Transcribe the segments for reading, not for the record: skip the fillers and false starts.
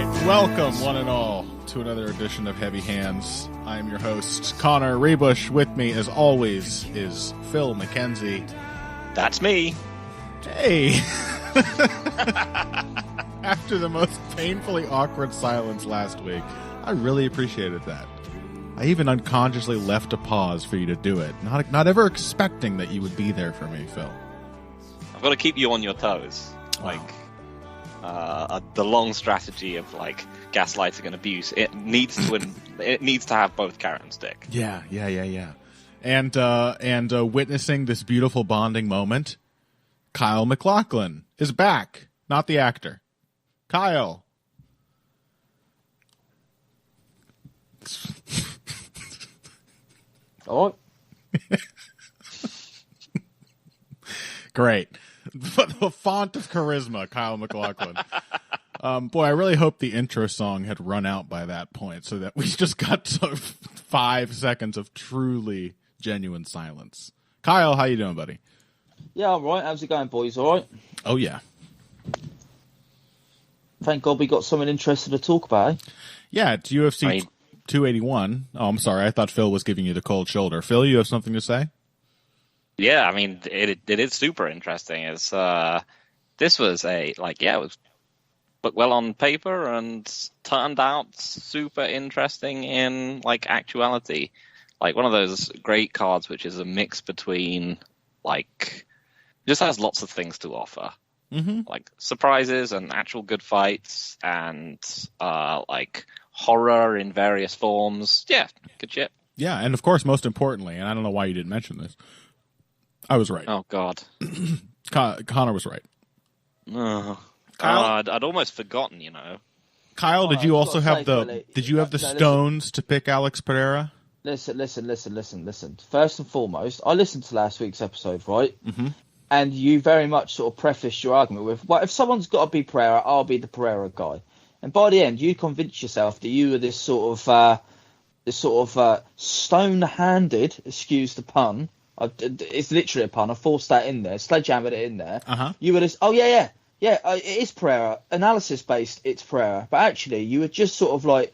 right, welcome one and all to another edition of Heavy Hands. I am your host, Connor Rebush. With me, as always, is Phil McKenzie. That's me. Hey! After the most painfully awkward silence last week, I really appreciated that. I even unconsciously left a pause for you to do it, not ever expecting that you would be there for me, Phil. I've got to keep you on your toes. The long strategy of gaslighting and abuse. It needs to have both carrot and stick. Yeah. And witnessing this beautiful bonding moment, Kyle McLachlan is back, not the actor. Kyle. Oh. Great. The font of charisma, Kyle McLachlan. Boy, I really hope the intro song had run out by that point so that we just got 5 seconds of truly genuine silence. Kyle, how you doing, buddy? Yeah, I'm right. How's it going, boys? All right? Oh, yeah. Thank God we got something interesting to talk about, eh? Yeah, it's UFC 281. Oh, I'm sorry. I thought Phil was giving you the cold shoulder. Phil, you have something to say? Yeah, I mean, it is super interesting. It's this was it was but well on paper and turned out super interesting in actuality. One of those great cards, which is a mix between just has lots of things to offer, surprises and actual good fights and horror in various forms. Yeah, good shit. Yeah, and of course, most importantly, and I don't know why you didn't mention this, I was right. Oh, God. Connor was right. Oh, Kyle? God. I'd almost forgotten, Kyle, did you also have the stones to pick Alex Pereira? Listen. First and foremost, I listened to last week's episode, right? Mm-hmm. And you very much sort of prefaced your argument with, well, if someone's got to be Pereira, I'll be the Pereira guy. And by the end, you convinced yourself that you were this sort of stone-handed, excuse the pun. It's literally a pun. I forced that in there, sledgehammered it in there. Uh-huh. You were just, it is Pereira. Analysis-based, it's Pereira. But actually, you were just sort of like,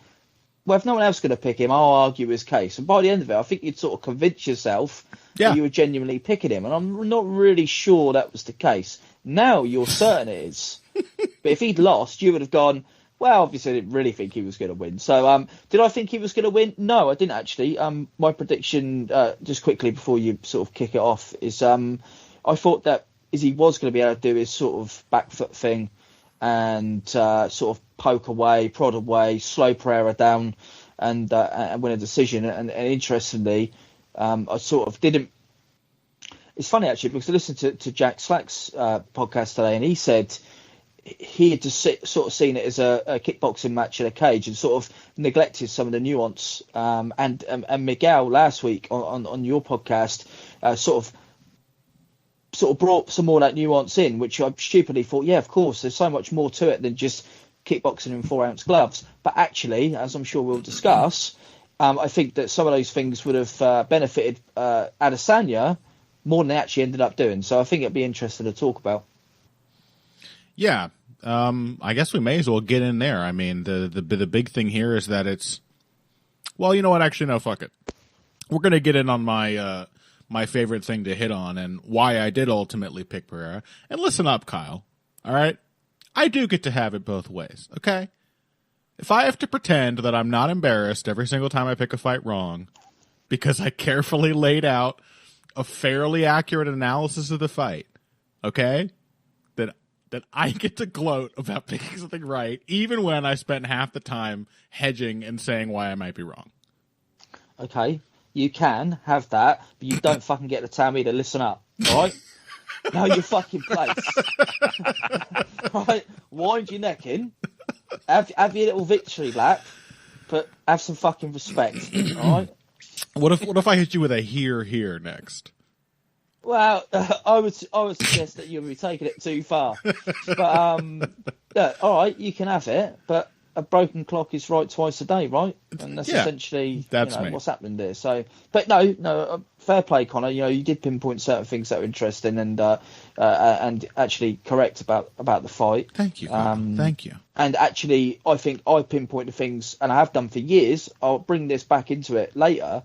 well, if no one else is going to pick him, I'll argue his case. And by the end of it, I think you'd sort of convince yourself that you were genuinely picking him. And I'm not really sure that was the case. Now you're certain it is. But if he'd lost, you would have gone, well, obviously I didn't really think he was going to win. So did I think he was going to win? No, I didn't actually. My prediction, just quickly before you sort of kick it off, is I thought that he was going to be able to do his sort of back foot thing and sort of poke away, prod away, slow Pereira down and win a decision. And interestingly, I sort of didn't. It's funny, actually, because I listened to Jack Slack's podcast today, and he said he had just sort of seen it as a kickboxing match in a cage and sort of neglected some of the nuance. And Miguel last week on your podcast sort of brought some more of that nuance in, which I stupidly thought, yeah, of course, there's so much more to it than just kickboxing in 4-ounce gloves. But actually, as I'm sure we'll discuss, I think that some of those things would have benefited Adesanya more than they actually ended up doing. So I think it'd be interesting to talk about. Yeah, I guess we may as well get in there. I mean, the big thing here is that it's, well, you know what? Actually, no, fuck it. We're going to get in on my my favorite thing to hit on and why I did ultimately pick Pereira. And listen up, Kyle. All right? I do get to have it both ways, okay? If I have to pretend that I'm not embarrassed every single time I pick a fight wrong because I carefully laid out a fairly accurate analysis of the fight, okay? That I get to gloat about picking something right, even when I spent half the time hedging and saying why I might be wrong. Okay, you can have that, but you don't fucking get to tell me to listen up, all right? Know your fucking place. All right, wind your neck in, have your little victory lap, but have some fucking respect, all right? What if I hit you with a here next? Well, I would suggest that you'll be taking it too far. But look, all right, you can have it, but a broken clock is right twice a day, right? And that's essentially what's happening there. So, but no, fair play, Connor. You did pinpoint certain things that were interesting and actually correct about the fight. Thank you. Thank you. And actually, I think I pinpointed things, and I have done for years. I'll bring this back into it later.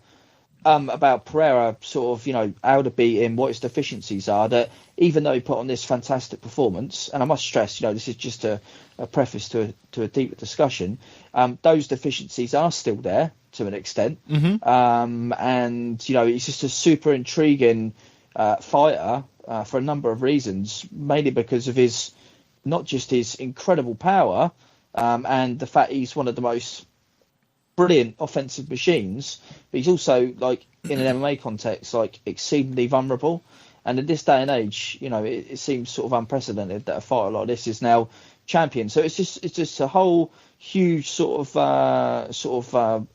About Pereira, sort of, how to beat him, what his deficiencies are, that even though he put on this fantastic performance, and I must stress, this is just a preface to a deeper discussion, those deficiencies are still there to an extent. Mm-hmm. And, he's just a super intriguing fighter for a number of reasons, mainly because of not just his incredible power and the fact he's one of the most brilliant offensive machines, but he's also, like, in an MMA context, like, exceedingly vulnerable. And in this day and age, it seems sort of unprecedented that a fighter like this is now champion. So it's just a whole huge sort of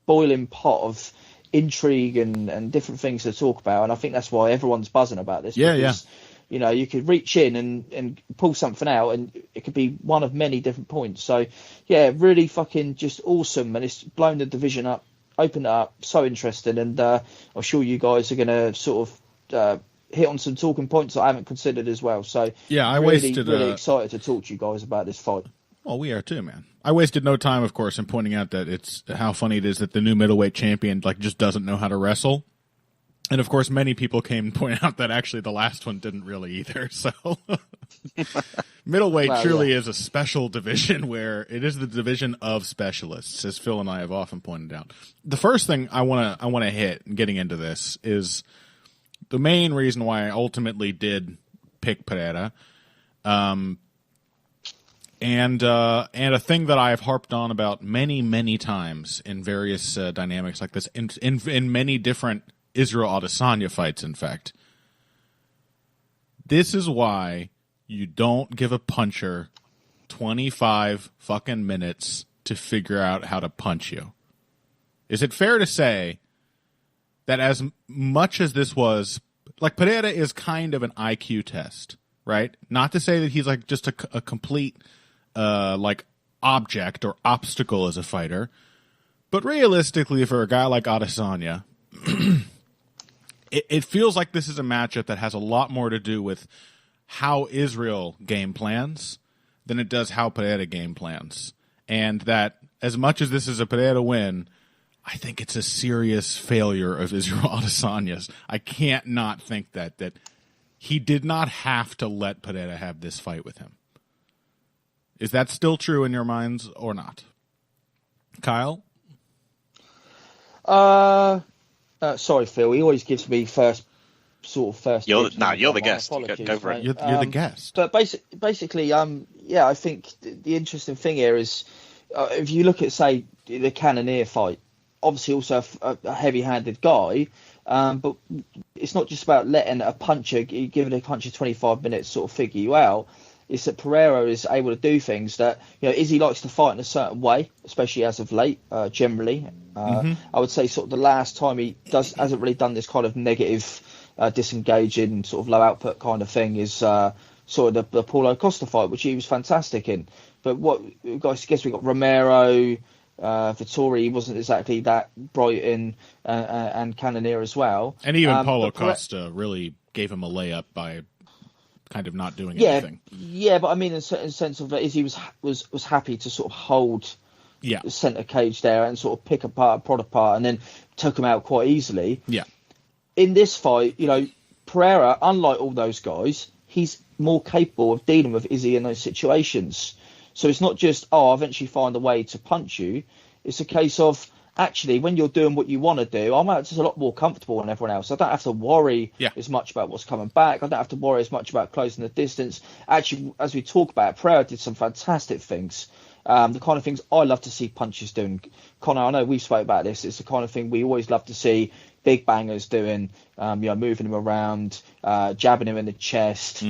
boiling pot of intrigue and different things to talk about. And I think that's why everyone's buzzing about this. Because, you could reach in and pull something out, and it could be one of many different points. So, yeah, really fucking just awesome. And it's blown the division up, opened it up, so interesting. And I'm sure you guys are going to sort of hit on some talking points that I haven't considered as well. So, yeah, I really excited to talk to you guys about this fight. Well, we are too, man. I wasted no time, of course, in pointing out that it's how funny it is that the new middleweight champion just doesn't know how to wrestle. And, of course, many people came and pointed out that actually the last one didn't really either. So middleweight truly is a special division where it is the division of specialists, as Phil and I have often pointed out. The first thing I want to hit in getting into this is the main reason why I ultimately did pick Pereira. And a thing that I have harped on about many, many times in various dynamics like this, in many different Israel Adesanya fights, in fact. This is why you don't give a puncher 25 fucking minutes to figure out how to punch you. Is it fair to say that as much as this was, like, Pereira is kind of an IQ test, right? Not to say that he's like just a complete like object or obstacle as a fighter, but realistically for a guy like Adesanya, it feels like this is a matchup that has a lot more to do with how Israel game plans than it does how Pereira game plans. And that as much as this is a Pereira win, I think it's a serious failure of Israel Adesanya's. I can't not think that he did not have to let Pereira have this fight with him. Is that still true in your minds or not? Kyle? Sorry, Phil. He always gives me first. You're the guest. Go for it. You're the guest. But basically, I think the interesting thing here is if you look at, say, the Cannonier fight, obviously also a heavy-handed guy, but it's not just about letting a puncher, giving a puncher 25 minutes sort of figure you out. It's that Pereira is able to do things that, Izzy likes to fight in a certain way, especially as of late, generally. I would say sort of the last time he hasn't really done this kind of negative, disengaging, sort of low output kind of thing is sort of the Paulo Costa fight, which he was fantastic in. But I guess we got Romero, Vittori wasn't exactly that bright in, and Cannonier as well. And even Paulo Costa really gave him a layup by kind of not doing anything. Yeah, but I mean, in a certain sense of Izzy was happy to sort of hold the centre cage there and sort of pick apart, prod apart, and then took him out quite easily. Yeah. In this fight, Pereira, unlike all those guys, he's more capable of dealing with Izzy in those situations. So it's not just, I'll eventually find a way to punch you. It's a case of, actually, when you're doing what you want to do, I'm just a lot more comfortable than everyone else. I don't have to worry as much about what's coming back. I don't have to worry as much about closing the distance. Actually, as we talk about, Pereira did some fantastic things. The kind of things I love to see punchers doing. Connor, I know we've spoke about this. It's the kind of thing we always love to see big bangers doing, moving him around, jabbing him in the chest,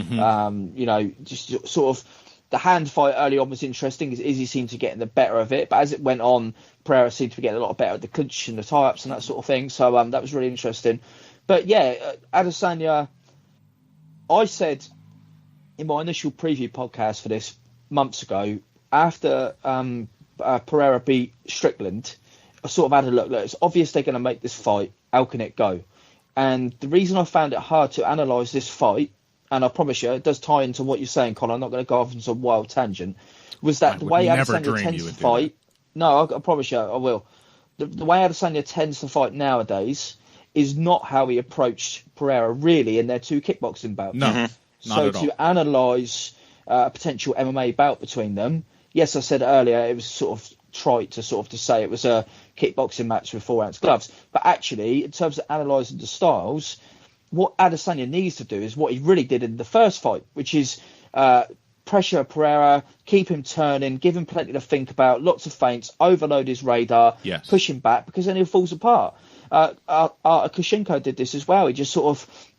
just sort of. The hand fight early on was interesting. Izzy seemed to get the better of it, but as it went on, Pereira seemed to be getting a lot better at the clinch and the tie-ups and that sort of thing. So that was really interesting. But yeah, Adesanya, I said in my initial preview podcast for this months ago, after Pereira beat Strickland, I sort of had a look. It's obvious they're going to make this fight. How can it go? And the reason I found it hard to analyse this fight, and I promise you, it does tie into what you're saying, Colin. I'm not going to go off on some wild tangent. Was that the way Adesanya tends to fight? No, I promise you, I will. The way Adesanya tends to fight nowadays is not how he approached Pereira really in their 2 kickboxing bouts. No, not so at all. To analyse a potential MMA bout between them, yes, I said earlier it was sort of trite to say it was a kickboxing match with 4-ounce gloves, but actually, in terms of analysing the styles, what Adesanya needs to do is what he really did in the first fight, which is pressure Pereira, keep him turning, give him plenty to think about, lots of feints, overload his radar, push him back, because then he falls apart. Kushenko did this as well. He just sort of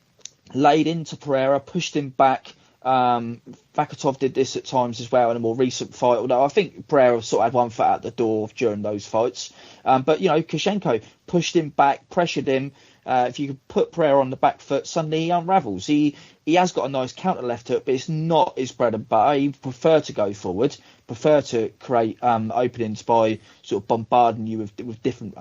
laid into Pereira, pushed him back. Vakatov did this at times as well in a more recent fight, although I think Pereira sort of had one foot out the door during those fights. But, Kushenko pushed him back, pressured him. If you could put Pereira on the back foot, suddenly he unravels. He has got a nice counter left hook, but it's not his bread and butter. He prefer to go forward, prefer to create openings by sort of bombarding you with different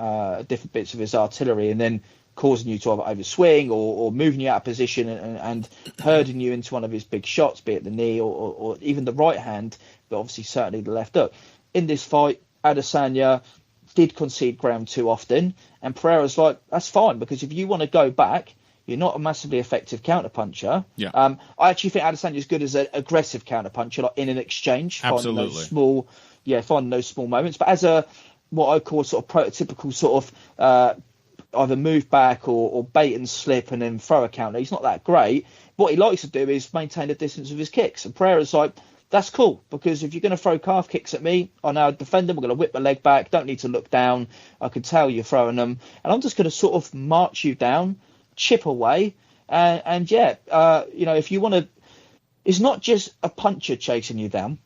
bits of his artillery and then causing you to either overswing or moving you out of position and herding you into one of his big shots, be it the knee or even the right hand, but obviously certainly the left hook. In this fight, Adesanya did concede ground too often, and Pereira's like, that's fine, because if you want to go back, you're not a massively effective counterpuncher. Yeah. I actually think Adesanya is good as an aggressive counterpuncher, like in an exchange, absolutely, finding those small moments. But as a what I call sort of prototypical sort of either move back or bait and slip and then throw a counter, he's not that great. What he likes to do is maintain the distance of his kicks, and Pereira's like, that's cool, because if you're going to throw calf kicks at me, I know defend them, I'm going to whip my leg back, don't need to look down, I can tell you're throwing them, and I'm just going to sort of march you down, chip away, if you want to, it's not just a puncher chasing you down.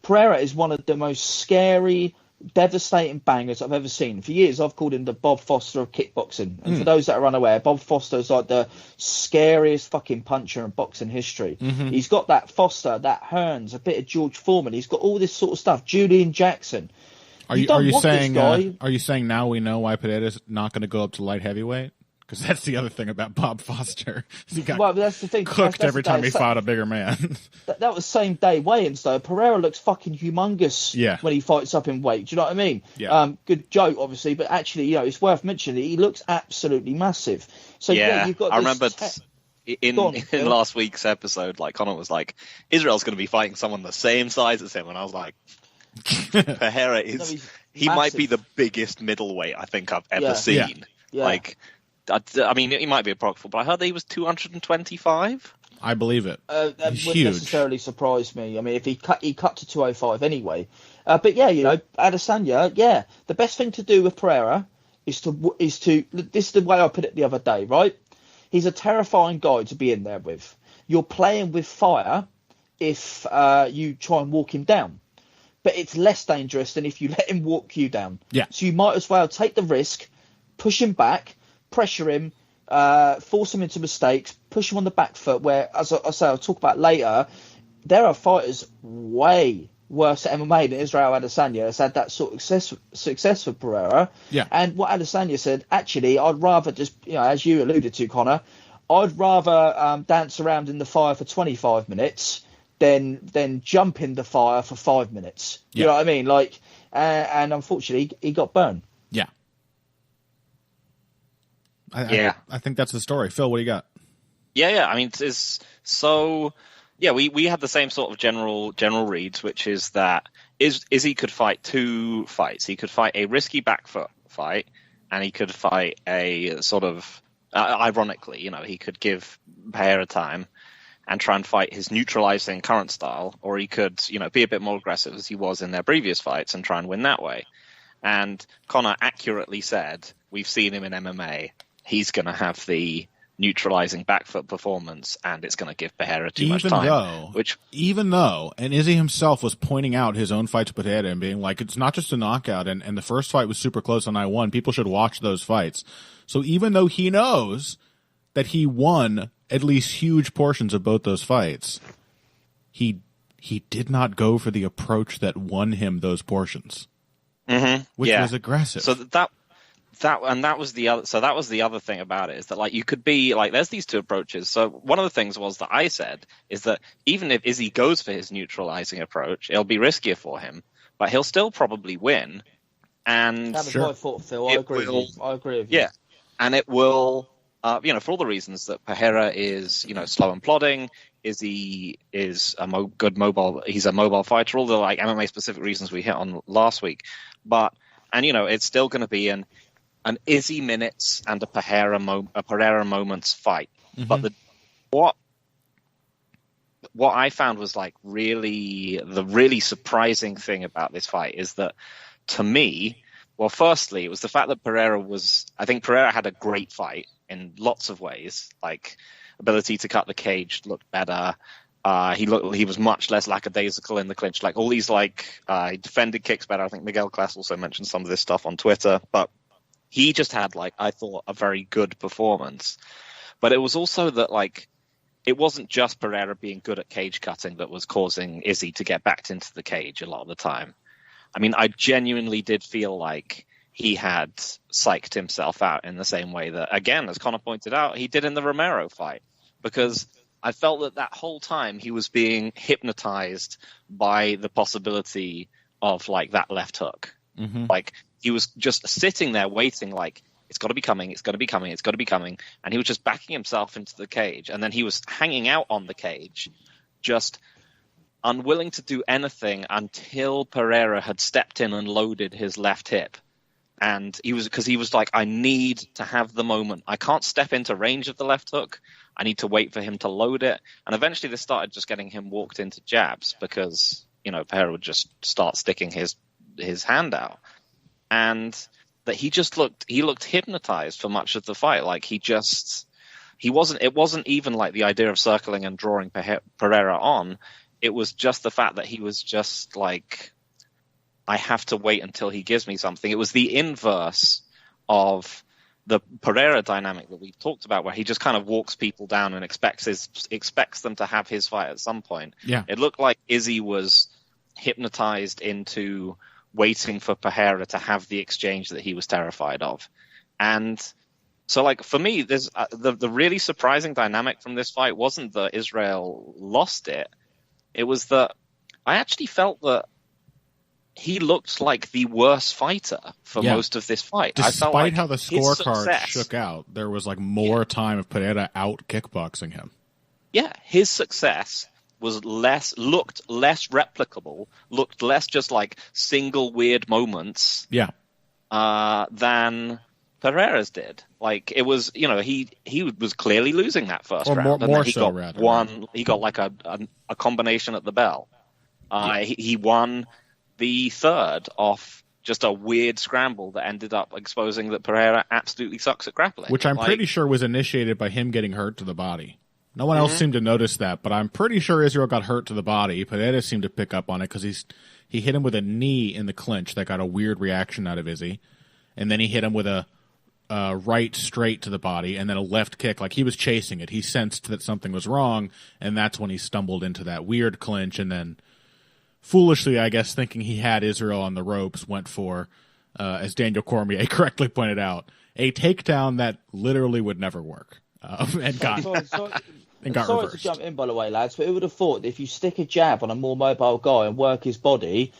Pereira is one of the most scary, devastating bangers I've ever seen. For years, I've called him the Bob Foster of kickboxing. And for those that are unaware, Bob Foster is like the scariest fucking puncher in boxing history. He's got that Foster, that Hearns, a bit of George Foreman. He's got all this sort of stuff. Julian Jackson. Are you saying now we know why Pereira's not going to go up to light heavyweight? Because that's the other thing about Bob Foster. He got that's the thing. cooked every time he fought a bigger man. That was same day weigh-ins though. Pereira looks fucking humongous when he fights up in weight. Do you know what I mean? Yeah. Good joke, obviously, but actually, it's worth mentioning. He looks absolutely massive. So you've got. I remember in last week's episode, like Conor was like, Israel's going to be fighting someone the same size as him, and I was like, Pereira he might be the biggest middleweight I think I've ever seen. Yeah. Like. I mean, he might be apocryphal, but I heard that he was 225. I believe it. That He's wouldn't huge. necessarily surprise me. I mean, if he cut to 205 anyway. But Adesanya, the best thing to do with Pereira is to. This is the way I put it the other day, right? He's a terrifying guy to be in there with. You're playing with fire if you try and walk him down, but it's less dangerous than if you let him walk you down. Yeah. So you might as well take the risk, push him back, pressure him, force him into mistakes, push him on the back foot, where, as I say, I'll talk about later, there are fighters way worse at MMA than Israel Adesanya has had that sort of success for Pereira. Yeah. And what Adesanya said, actually, I'd rather just, as you alluded to, Conor, I'd rather dance around in the fire for 25 minutes than jump in the fire for 5 minutes. You know what I mean? Like, and unfortunately, he got burned. Yeah. I think that's the story. Phil, what do you got? Yeah. I mean, it's so. Yeah, we had the same sort of general reads, which is that Izzy could fight 2 fights. He could fight a risky back foot fight, and he could fight a sort of ironically, he could give Pereira time and try and fight his neutralizing current style, or he could, be a bit more aggressive as he was in their previous fights and try and win that way. And Conor accurately said, we've seen him in MMA. He's going to have the neutralizing back foot performance, and it's going to give Pereira too much time. Even though, and Izzy himself was pointing out his own fight to Pereira and being like, it's not just a knockout, and the first fight was super close and I won. People should watch those fights. So even though he knows that he won at least huge portions of both those fights, he he did not go for the approach that won him those portions, which was aggressive. So that was the other. So that was the other thing about it, is that like you could be like, there's these two approaches. So one of the things was that I said is that even if Izzy goes for his neutralizing approach, it'll be riskier for him, but he'll still probably win. And that was my thought, Phil. I agree with you. Yeah, and it will, for all the reasons that Pereira is, slow and plodding. Izzy is a good mobile. He's a mobile fighter. All the like MMA specific reasons we hit on last week, and it's still going to be an Izzy minutes and a Pereira moments fight. But what I found was like the really surprising thing about this fight is that, to me, well, firstly, it was the fact that I think Pereira had a great fight in lots of ways, like ability to cut the cage looked better. He was much less lackadaisical in the clinch. Like all these, he defended kicks better. I think Miguel Class also mentioned some of this stuff on Twitter, but he just had, I thought, a very good performance. But it was also that, it wasn't just Pereira being good at cage cutting that was causing Izzy to get backed into the cage a lot of the time. I mean, I genuinely did feel like he had psyched himself out in the same way that, again, as Connor pointed out, he did in the Romero fight. Because I felt that whole time he was being hypnotized by the possibility of, that left hook. He was just sitting there waiting, it's got to be coming, it's got to be coming, it's got to be coming. And he was just backing himself into the cage. And then he was hanging out on the cage, just unwilling to do anything until Pereira had stepped in and loaded his left hip. And he was like, I need to have the moment. I can't step into range of the left hook. I need to wait for him to load it. And eventually this started just getting him walked into jabs because, Pereira would just start sticking his hand out. And that he looked hypnotized for much of the fight. It wasn't even like the idea of circling and drawing Pereira on. It was just the fact that he was just like, I have to wait until he gives me something. It was the inverse of the Pereira dynamic that we talked about, where he just kind of walks people down and expects them to have his fight at some point. Yeah. It looked like Izzy was hypnotized into waiting for Pereira to have the exchange that he was terrified of. And so, for me, there's the really surprising dynamic from this fight wasn't that Israel lost it. It was that I actually felt that he looked like the worst fighter for most of this fight. Despite I felt like how the scorecard shook out, there was more time of Pereira out kickboxing him. Yeah, his success looked less replicable, looked less just like single weird moments. Yeah. Than Pereira's did. It was, he was clearly losing that first round. He got a combination at the bell. He won the third off just a weird scramble that ended up exposing that Pereira absolutely sucks at grappling. Which I'm pretty sure was initiated by him getting hurt to the body. No one else seemed to notice that, but I'm pretty sure Israel got hurt to the body. Pereira seemed to pick up on it because he hit him with a knee in the clinch that got a weird reaction out of Izzy. And then he hit him with a right straight to the body and then a left kick. He was chasing it. He sensed that something was wrong, and that's when he stumbled into that weird clinch and then foolishly, I guess, thinking he had Israel on the ropes, went for, as Daniel Cormier correctly pointed out, a takedown that literally would never work. And got reversed. Sorry to jump in, by the way, lads, but who would have thought that if you stick a jab on a more mobile guy and work his body,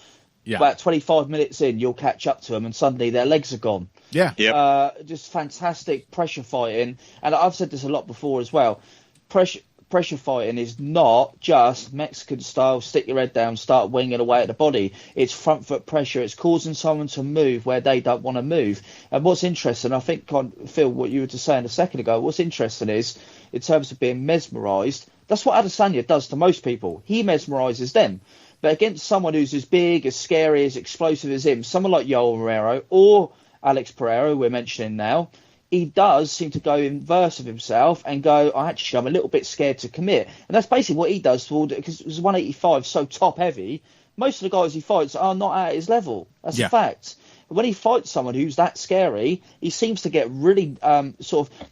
about 25 minutes in, you'll catch up to him and suddenly their legs are gone. Yeah. Yep. Just fantastic pressure fighting. And I've said this a lot before as well. Pressure fighting is not just Mexican style, stick your head down, start winging away at the body. It's front foot pressure. It's causing someone to move where they don't want to move. And what's interesting, I think, Phil, what you were just saying a second ago, what's interesting is, in terms of being mesmerised, that's what Adesanya does to most people. He mesmerises them. But against someone who's as big, as scary, as explosive as him, someone like Yoel Romero or Alex Pereira, who we're mentioning now, he does seem to go inverse of himself and go, I'm a little bit scared to commit. And that's basically what he does, because it was 185 so top heavy. Most of the guys he fights are not at his level. That's a fact. But when he fights someone who's that scary, he seems to get really sort of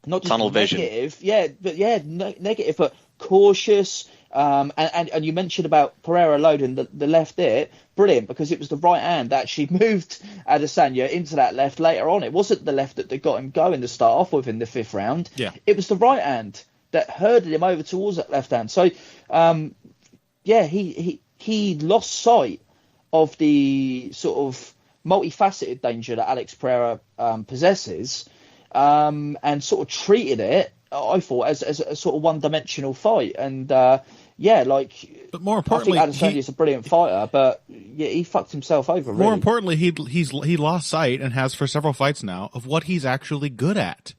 not just tunnel negative, vision. negative, but cautious. And you mentioned about Pereira loading the left there. Brilliant, because it was the right hand that actually moved Adesanya into that left later on. It wasn't the left that got him going to start off with in the 5th round. Yeah. It was the right hand that herded him over towards that left hand. So, he lost sight of the sort of multifaceted danger that Alex Pereira possesses, and sort of treated it, I thought, as a sort of one-dimensional fight. And but more importantly, I think Adesanya's a brilliant fighter, but he fucked himself over. Really. More importantly, he lost sight, and has for several fights now, of what he's actually good at.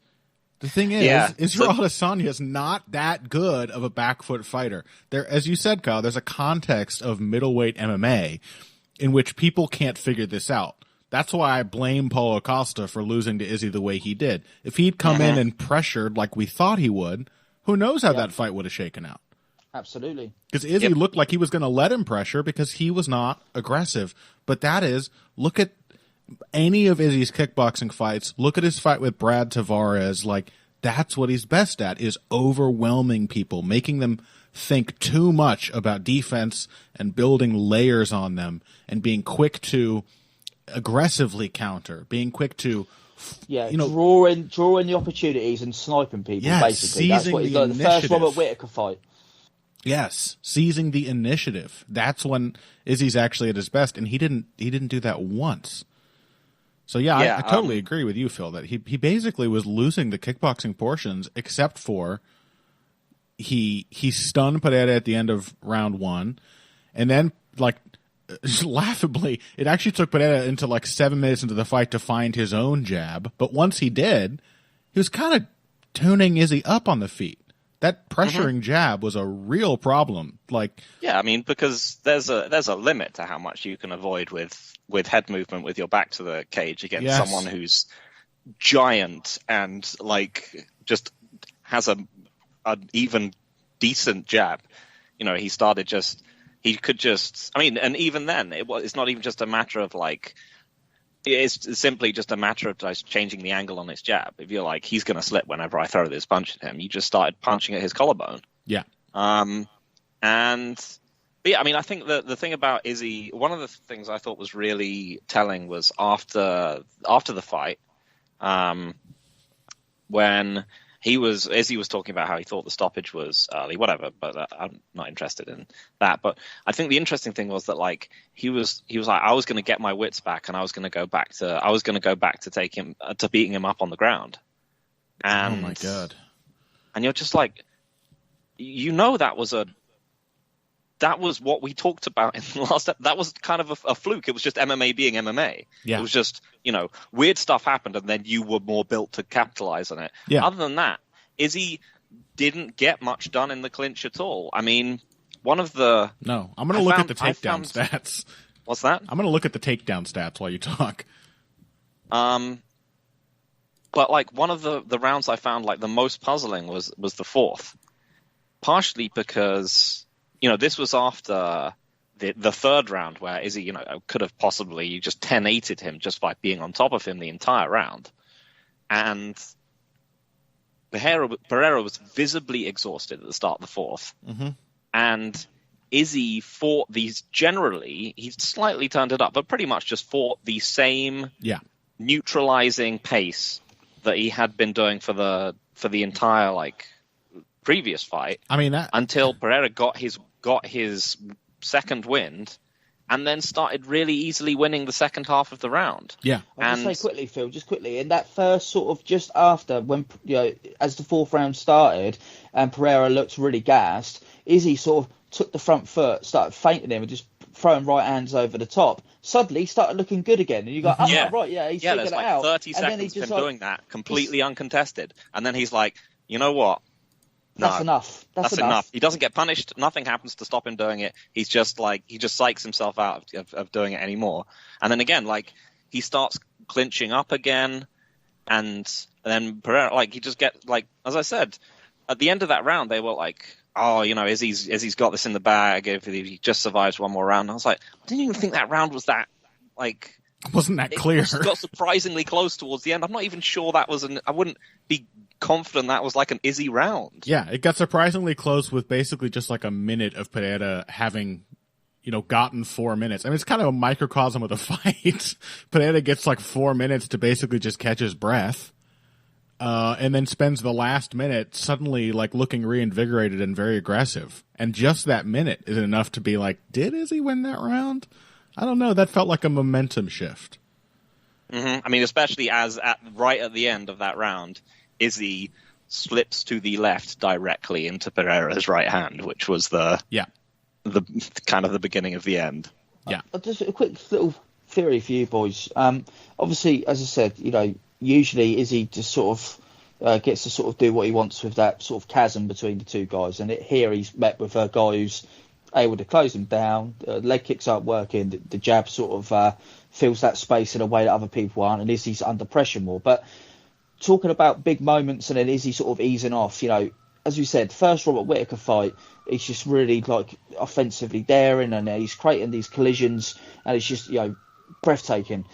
The thing is, Israel Adesanya is not that good of a back foot fighter. There, as you said, Kyle, there's a context of middleweight MMA in which people can't figure this out. That's why I blame Paulo Costa for losing to Izzy the way he did. If he'd come in and pressured like we thought he would, who knows how that fight would have shaken out. Absolutely. Because Izzy looked like he was going to let him pressure because he was not aggressive. But look at any of Izzy's kickboxing fights. Look at his fight with Brad Tavares. Like, that's what he's best at, is overwhelming people, making them think too much about defense and building layers on them, and being quick to aggressively counter, being quick to drawing the opportunities and sniping people. Basically, that's what he's done. The first Robert Whittaker fight. Yes, seizing the initiative. That's when Izzy's actually at his best, and he didn't do that once. So I totally agree with you, Phil, that he basically was losing the kickboxing portions, except for he stunned Pereira at the end of round 1, and then laughably, it actually took Pereira into 7 minutes into the fight to find his own jab. But once he did, he was kind of tuning Izzy up on the feet. That pressuring jab was a real problem. Because there's a limit to how much you can avoid with head movement with your back to the cage against someone who's giant and just has an even decent jab. He started and even then it's not even just a matter of it's simply just a matter of just changing the angle on his jab. If you're he's going to slip whenever I throw this punch at him, you just started punching at his collarbone. Yeah. I think the thing about Izzy, one of the things I thought was really telling was after the fight, when Izzy was talking about how he thought the stoppage was early, whatever, but I'm not interested in that. But I think the interesting thing was that he was like, I was going to get my wits back, and I was going to go back to take him to beating him up on the ground. And, oh my God! And you're just that was what we talked about in the last episode. That was kind of a fluke. It was just MMA being MMA. Yeah. It was just, weird stuff happened, and then you were more built to capitalize on it. Yeah. Other than that, Izzy didn't get much done in the clinch at all. I mean, I'm going to look at the takedown stats. What's that? I'm going to look at the takedown stats while you talk. But one of the rounds I found the most puzzling was the 4th. Partially because this was after the 3rd round where Izzy, could have possibly just 10-8'd him just by being on top of him the entire round. And Pereira was visibly exhausted at the start of the 4th. Mm-hmm. And Izzy fought these generally, he slightly turned it up, but pretty much just fought the same neutralizing pace that he had been doing for the entire previous fight. I mean, until Pereira got his second wind, and then started really easily winning the second half of the round. Yeah, I'll just say quickly, Phil, in that first sort of just after when as the 4th round started, and Pereira looked really gassed, Izzy sort of took the front foot, started feinting him, and just throwing right hands over the top. Suddenly, he started looking good again, and you go, he's figured it out. 30 seconds of him doing that, completely uncontested, and then he's like, you know what? That's enough. That's enough. He doesn't get punished. Nothing happens to stop him doing it. He's just he just psychs himself out of doing it anymore. And then again, he starts clinching up again, and then Pereira, he just as I said, at the end of that round, they were Izzy's got this in the bag if he just survives one more round. And I was like, I didn't even think that round was that wasn't that clear. It got surprisingly close towards the end. I'm not even sure that was I wouldn't be confident that was like an Izzy round. Yeah, it got surprisingly close with basically just like a minute of Pereira having, gotten 4 minutes. I mean, it's kind of a microcosm of the fight. Pereira gets like 4 minutes to basically just catch his breath. And then spends the last minute suddenly like looking reinvigorated and very aggressive. And just that minute is enough to be like, did Izzy win that round? I don't know. That felt like a momentum shift. Mm-hmm. I mean, especially as right at the end of that round, Izzy slips to the left directly into Pereira's right hand, which was the kind of the beginning of the end. Yeah. Just a quick little theory for you boys. Obviously, as I said, usually Izzy just sort of gets to sort of do what he wants with that sort of chasm between the two guys, and here he's met with a guy who's able to close him down. Leg kicks aren't working. The jab sort of fills that space in a way that other people aren't, and Izzy's under pressure more. But talking about big moments and then Izzy sort of easing off, as we said, first Robert Whittaker fight, he's just really like offensively daring, and he's creating these collisions, and it's just breathtaking.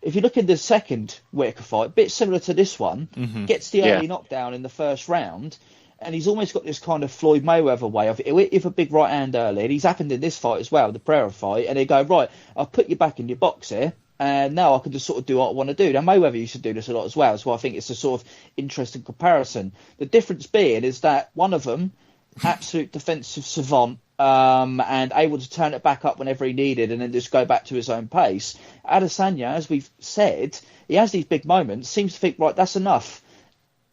If you look at the second Whittaker fight, a bit similar to this one, gets the early knockdown in the first round, and he's almost got this kind of Floyd Mayweather way of if a big right hand early, and he's happened in this fight as well, the Pereira fight, and they go, right, I'll put you back in your box here, and now I can just sort of do what I want to do. Now, Mayweather used to do this a lot as well, so I think it's a sort of interesting comparison. The difference being is that one of them, absolute defensive savant, and able to turn it back up whenever he needed and then just go back to his own pace. Adesanya, as we've said, he has these big moments, seems to think, right, that's enough.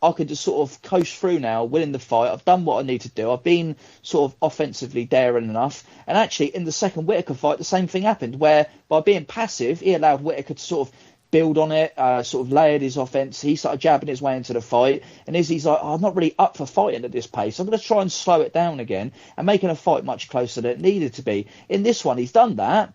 I could just sort of coast through now, winning the fight. I've done what I need to do. I've been sort of offensively daring enough. And actually, in the second Whittaker fight, the same thing happened, where by being passive, he allowed Whittaker to sort of build on it, sort of layered his offense. He started jabbing his way into the fight. And Izzy's like, I'm not really up for fighting at this pace. I'm going to try and slow it down again and making a fight much closer than it needed to be. In this one, he's done that.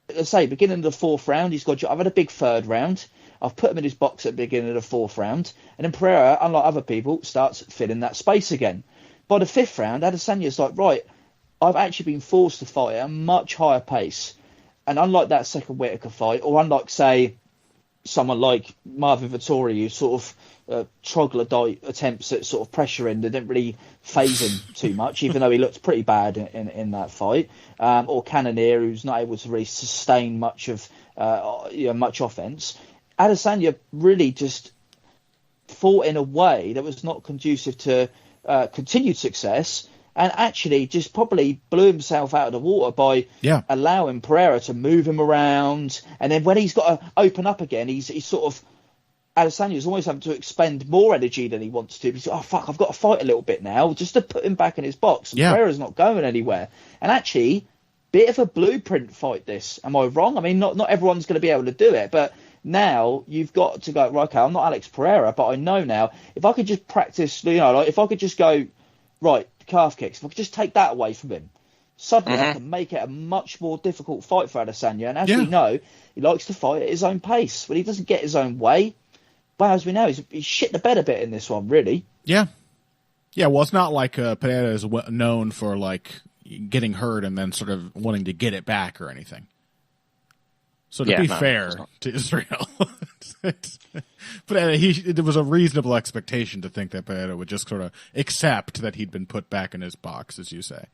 As I say, beginning of the fourth round, I've had a big third round. I've put him in his box at the beginning of the fourth round. And then Pereira, unlike other people, starts filling that space again. By the fifth round, Adesanya's like, right, I've actually been forced to fight at a much higher pace. And unlike that second Whittaker fight, or unlike, say, someone like Marvin Vettori, who sort of troglodyte attempts at sort of pressuring that didn't really phase him too much, even though he looked pretty bad in that fight, or Cannonier, who's not able to really sustain much of much offense. Adesanya really just fought in a way that was not conducive to continued success, and actually just probably blew himself out of the water by allowing Pereira to move him around. And then when he's got to open up again, he's sort of, Adesanya's always having to expend more energy than he wants to. He's like, oh, fuck, I've got to fight a little bit now just to put him back in his box. And Pereira's not going anywhere. And actually, bit of a blueprint fight this. Am I wrong? I mean, not everyone's going to be able to do it, but now you've got to go, right, okay, I'm not Alex Pereira, but I know now, if I could just practice, like if I could just go, right, calf kicks, if I could just take that away from him, suddenly I can make it a much more difficult fight for Adesanya. And as we know, he likes to fight at his own pace. When he doesn't get his own way, well, as we know, he's shit the bed a bit in this one, really. Yeah. Yeah, well, it's not like Pereira is known for, like, getting hurt and then sort of wanting to get it back or anything. So to be fair to Israel, but there was a reasonable expectation to think that Pereira would just sort of accept that he'd been put back in his box, as you say.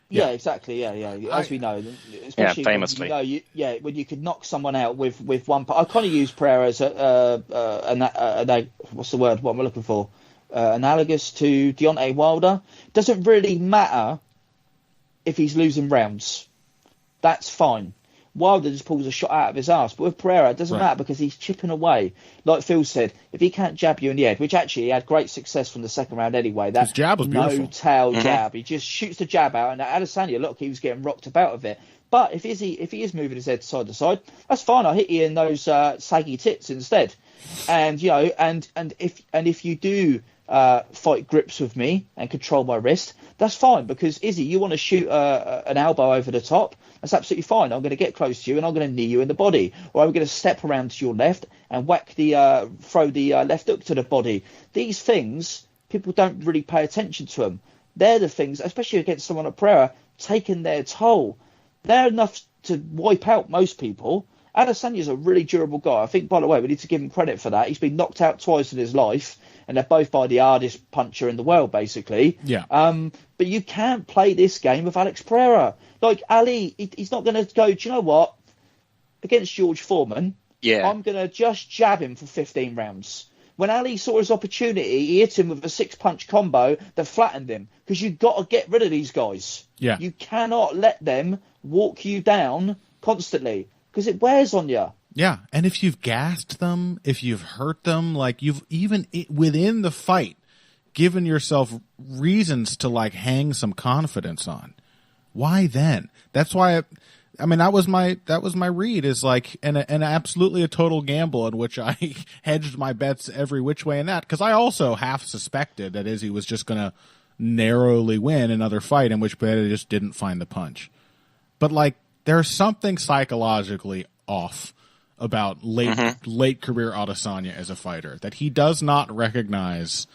Yeah, exactly. Yeah. As we know, especially famously. When you could knock someone out with one. I kind of use Pereira as what's the word? What am I looking for? Analogous to Deontay Wilder. Doesn't really matter if he's losing rounds. That's fine. Wilder just pulls a shot out of his arse. But with Pereira, it doesn't matter because he's chipping away. Like Phil said, if he can't jab you in the head, which actually he had great success from the second round anyway. That his jab was beautiful. No-tail jab. He just shoots the jab out. And Adesanya, look, he was getting rocked about of it. But if he is moving his head side to side, that's fine. I'll hit you in those saggy tits instead. And, if you do fight grips with me and control my wrist, that's fine, because Izzy, you want to shoot an elbow over the top, that's absolutely fine. I'm going to get close to you and I'm going to knee you in the body, or I'm going to step around to your left and throw the left hook to the body. These things, people don't really pay attention to them. They're the things, especially against someone like Pereira, taking their toll. They're enough to wipe out most people, Adesanya's a really durable guy. I think, by the way, we need to give him credit for that. He's been knocked out twice in his life, and they're both by the hardest puncher in the world, basically. Yeah. But you can't play this game with Alex Pereira. Like, Ali, he's not going to go, do you know what? Against George Foreman, I'm going to just jab him for 15 rounds. When Ali saw his opportunity, he hit him with a 6-punch combo that flattened him. Because you've got to get rid of these guys. Yeah. You cannot let them walk you down constantly, because it wears on you. Yeah, and if you've gassed them, if you've hurt them, like you've even within the fight given yourself reasons to like hang some confidence on. Why then? That's why I mean that was my read is like and absolutely a total gamble in which I hedged my bets every which way in that, because I also half suspected that Izzy was just going to narrowly win another fight in which Pereira just didn't find the punch. But like there's something psychologically off about late career Adesanya as a fighter, that he does not recognize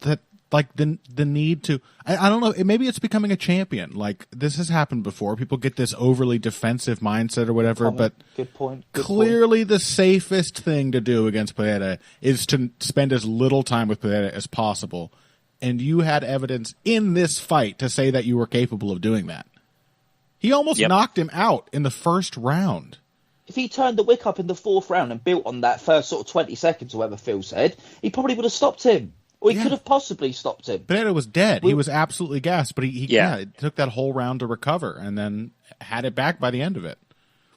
that like the need to I don't know, maybe it's becoming a champion. Like this has happened before. People get this overly defensive mindset or whatever, but good point. Clearly the safest thing to do against Pereira is to spend as little time with Pereira as possible. And you had evidence in this fight to say that you were capable of doing that. He almost knocked him out in the first round. If he turned the wick up in the 4th round and built on that first sort of 20 seconds, or whatever Phil said, he probably would have stopped him. Or he could have possibly stopped him. Pereira was dead. He was absolutely gassed, but he it took that whole round to recover and then had it back by the end of it.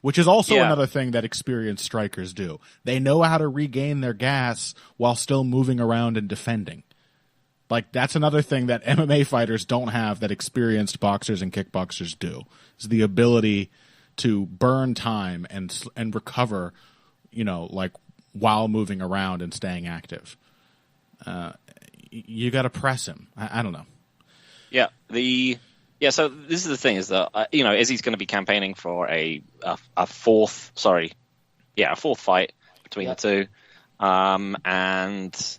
Which is also another thing that experienced strikers do. They know how to regain their gas while still moving around and defending. Like, that's another thing that MMA fighters don't have that experienced boxers and kickboxers do. Is the ability to burn time and recover, you know, like while moving around and staying active. You got to press him. I don't know. Yeah. So this is the thing is that you know, Izzy's going to be campaigning for a fourth fight between the two, and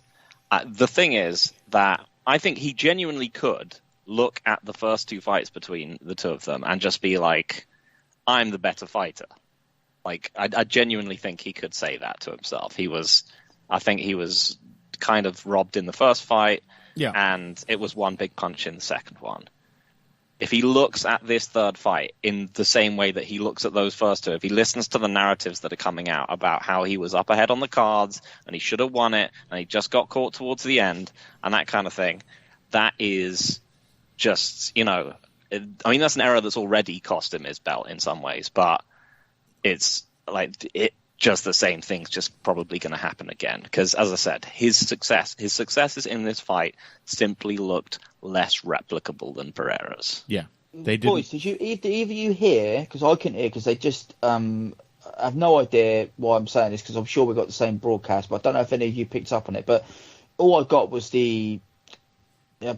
the thing is that I think he genuinely could look at the first 2 fights between the two of them and just be like, I'm the better fighter. Like, I genuinely think he could say that to himself. I think he was kind of robbed in the first fight, and it was one big punch in the second one. If he looks at this third fight in the same way that he looks at those first 2, if he listens to the narratives that are coming out about how he was up ahead on the cards and he should have won it and he just got caught towards the end and that kind of thing, that is just, you know, I mean, that's an error that's already cost him his belt in some ways, but it's like just the same thing's just probably going to happen again. Because, as I said, his successes in this fight simply looked less replicable than Pereira's. Yeah, they did. Boys, did either you hear? Because I couldn't hear, because they just I have no idea why I'm saying this, because I'm sure we got the same broadcast, but I don't know if any of you picked up on it. But all I got was the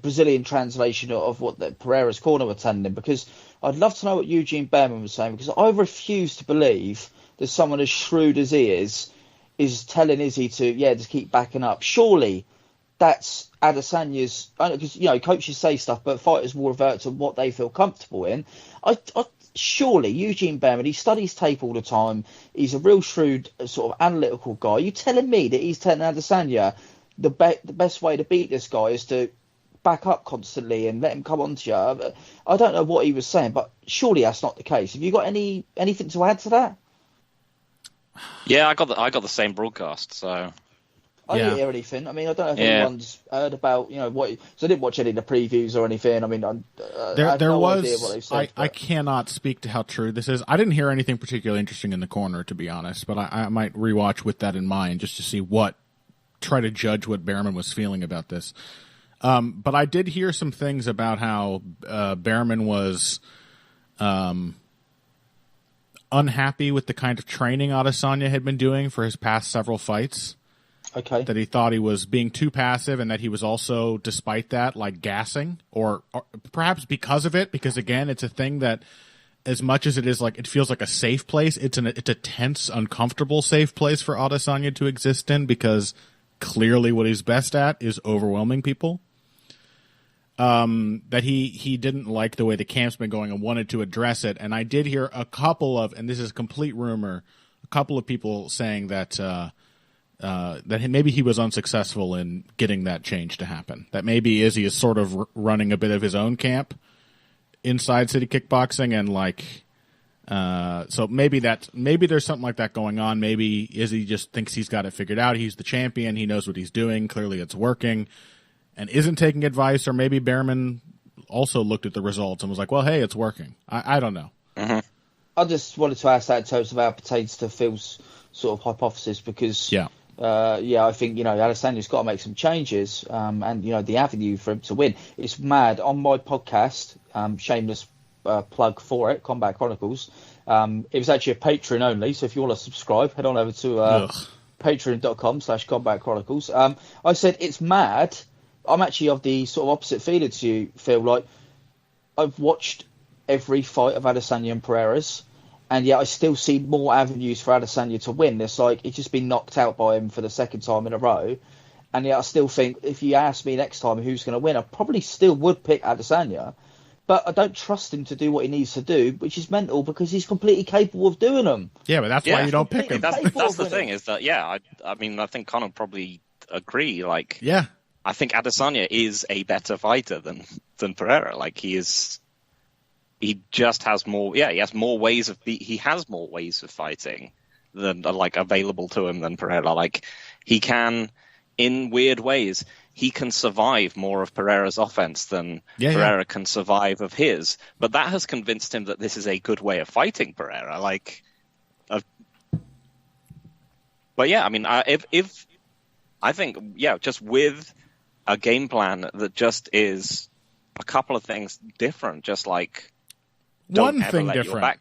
Brazilian translation of what the Pereira's corner were telling him, because I'd love to know what Eugene Behrman was saying, because I refuse to believe that someone as shrewd as he is telling Izzy to just keep backing up. Surely that's Adesanya's, because you know coaches say stuff, but fighters will revert to what they feel comfortable in. Surely Eugene Behrman, he studies tape all the time. He's a real shrewd sort of analytical guy. You telling me that he's telling Adesanya the best way to beat this guy is to back up constantly and let him come on to you? I don't know what he was saying, but surely that's not the case. Have you got anything to add to that? Yeah, I got the same broadcast, so I didn't hear anything. I mean, I don't know if anyone's heard about, you know, what. So I didn't watch any of the previews or anything. I mean, I have no idea what they said. I cannot speak to how true this is. I didn't hear anything particularly interesting in the corner, to be honest. But I might rewatch with that in mind just to see try to judge what Behrman was feeling about this. But I did hear some things about how Behrman was unhappy with the kind of training Adesanya had been doing for his past several fights. Okay. That he thought he was being too passive, and that he was also, despite that, like gassing, or perhaps because of it, because again, it's a thing that as much as it is like, it feels like a safe place, it's a tense, uncomfortable safe place for Adesanya to exist in, because clearly what he's best at is overwhelming people. that he didn't like the way the camp's been going and wanted to address it. And I did hear a couple of, and this is complete rumor, a couple of people saying that maybe he was unsuccessful in getting that change to happen. That maybe Izzy is sort of running a bit of his own camp inside City Kickboxing, and like, so maybe there's something like that going on. Maybe Izzy just thinks he's got it figured out. He's the champion. He knows what he's doing. Clearly, it's working, and isn't taking advice. Or maybe Behrman also looked at the results and was like, "Well, hey, it's working." I don't know. Mm-hmm. I just wanted to ask that in terms of how it pertains to Phil's sort of hypothesis, because I think, Adesanya's got to make some changes, and, the avenue for him to win. It's mad. On my podcast, shameless plug for it, Combat Chronicles, it was actually a Patreon only, so if you want to subscribe, head on over to patreon.com/Combat Chronicles. I said, it's mad. I'm actually of the sort of opposite feeling to you, Phil. Like, I've watched every fight of Adesanya and Pereira's, and yet I still see more avenues for Adesanya to win. It's like he's just been knocked out by him for the second time in a row. And yet I still think, if you ask me next time who's going to win, I probably still would pick Adesanya. But I don't trust him to do what he needs to do, which is mental, because he's completely capable of doing them. Yeah, but that's why you don't pick him. That's the thing, is that, I mean, I think Conor probably agree. Like, I think Adesanya is a better fighter than Pereira. Like, he just has more. Yeah, he has more ways of fighting than like available to him than Pereira. Like, he can, in weird ways, he can survive more of Pereira's offense than Pereira can survive of his. But that has convinced him that this is a good way of fighting Pereira. Like, but yeah, I mean, if I think just with a game plan that just is a couple of things different, just like. One thing different.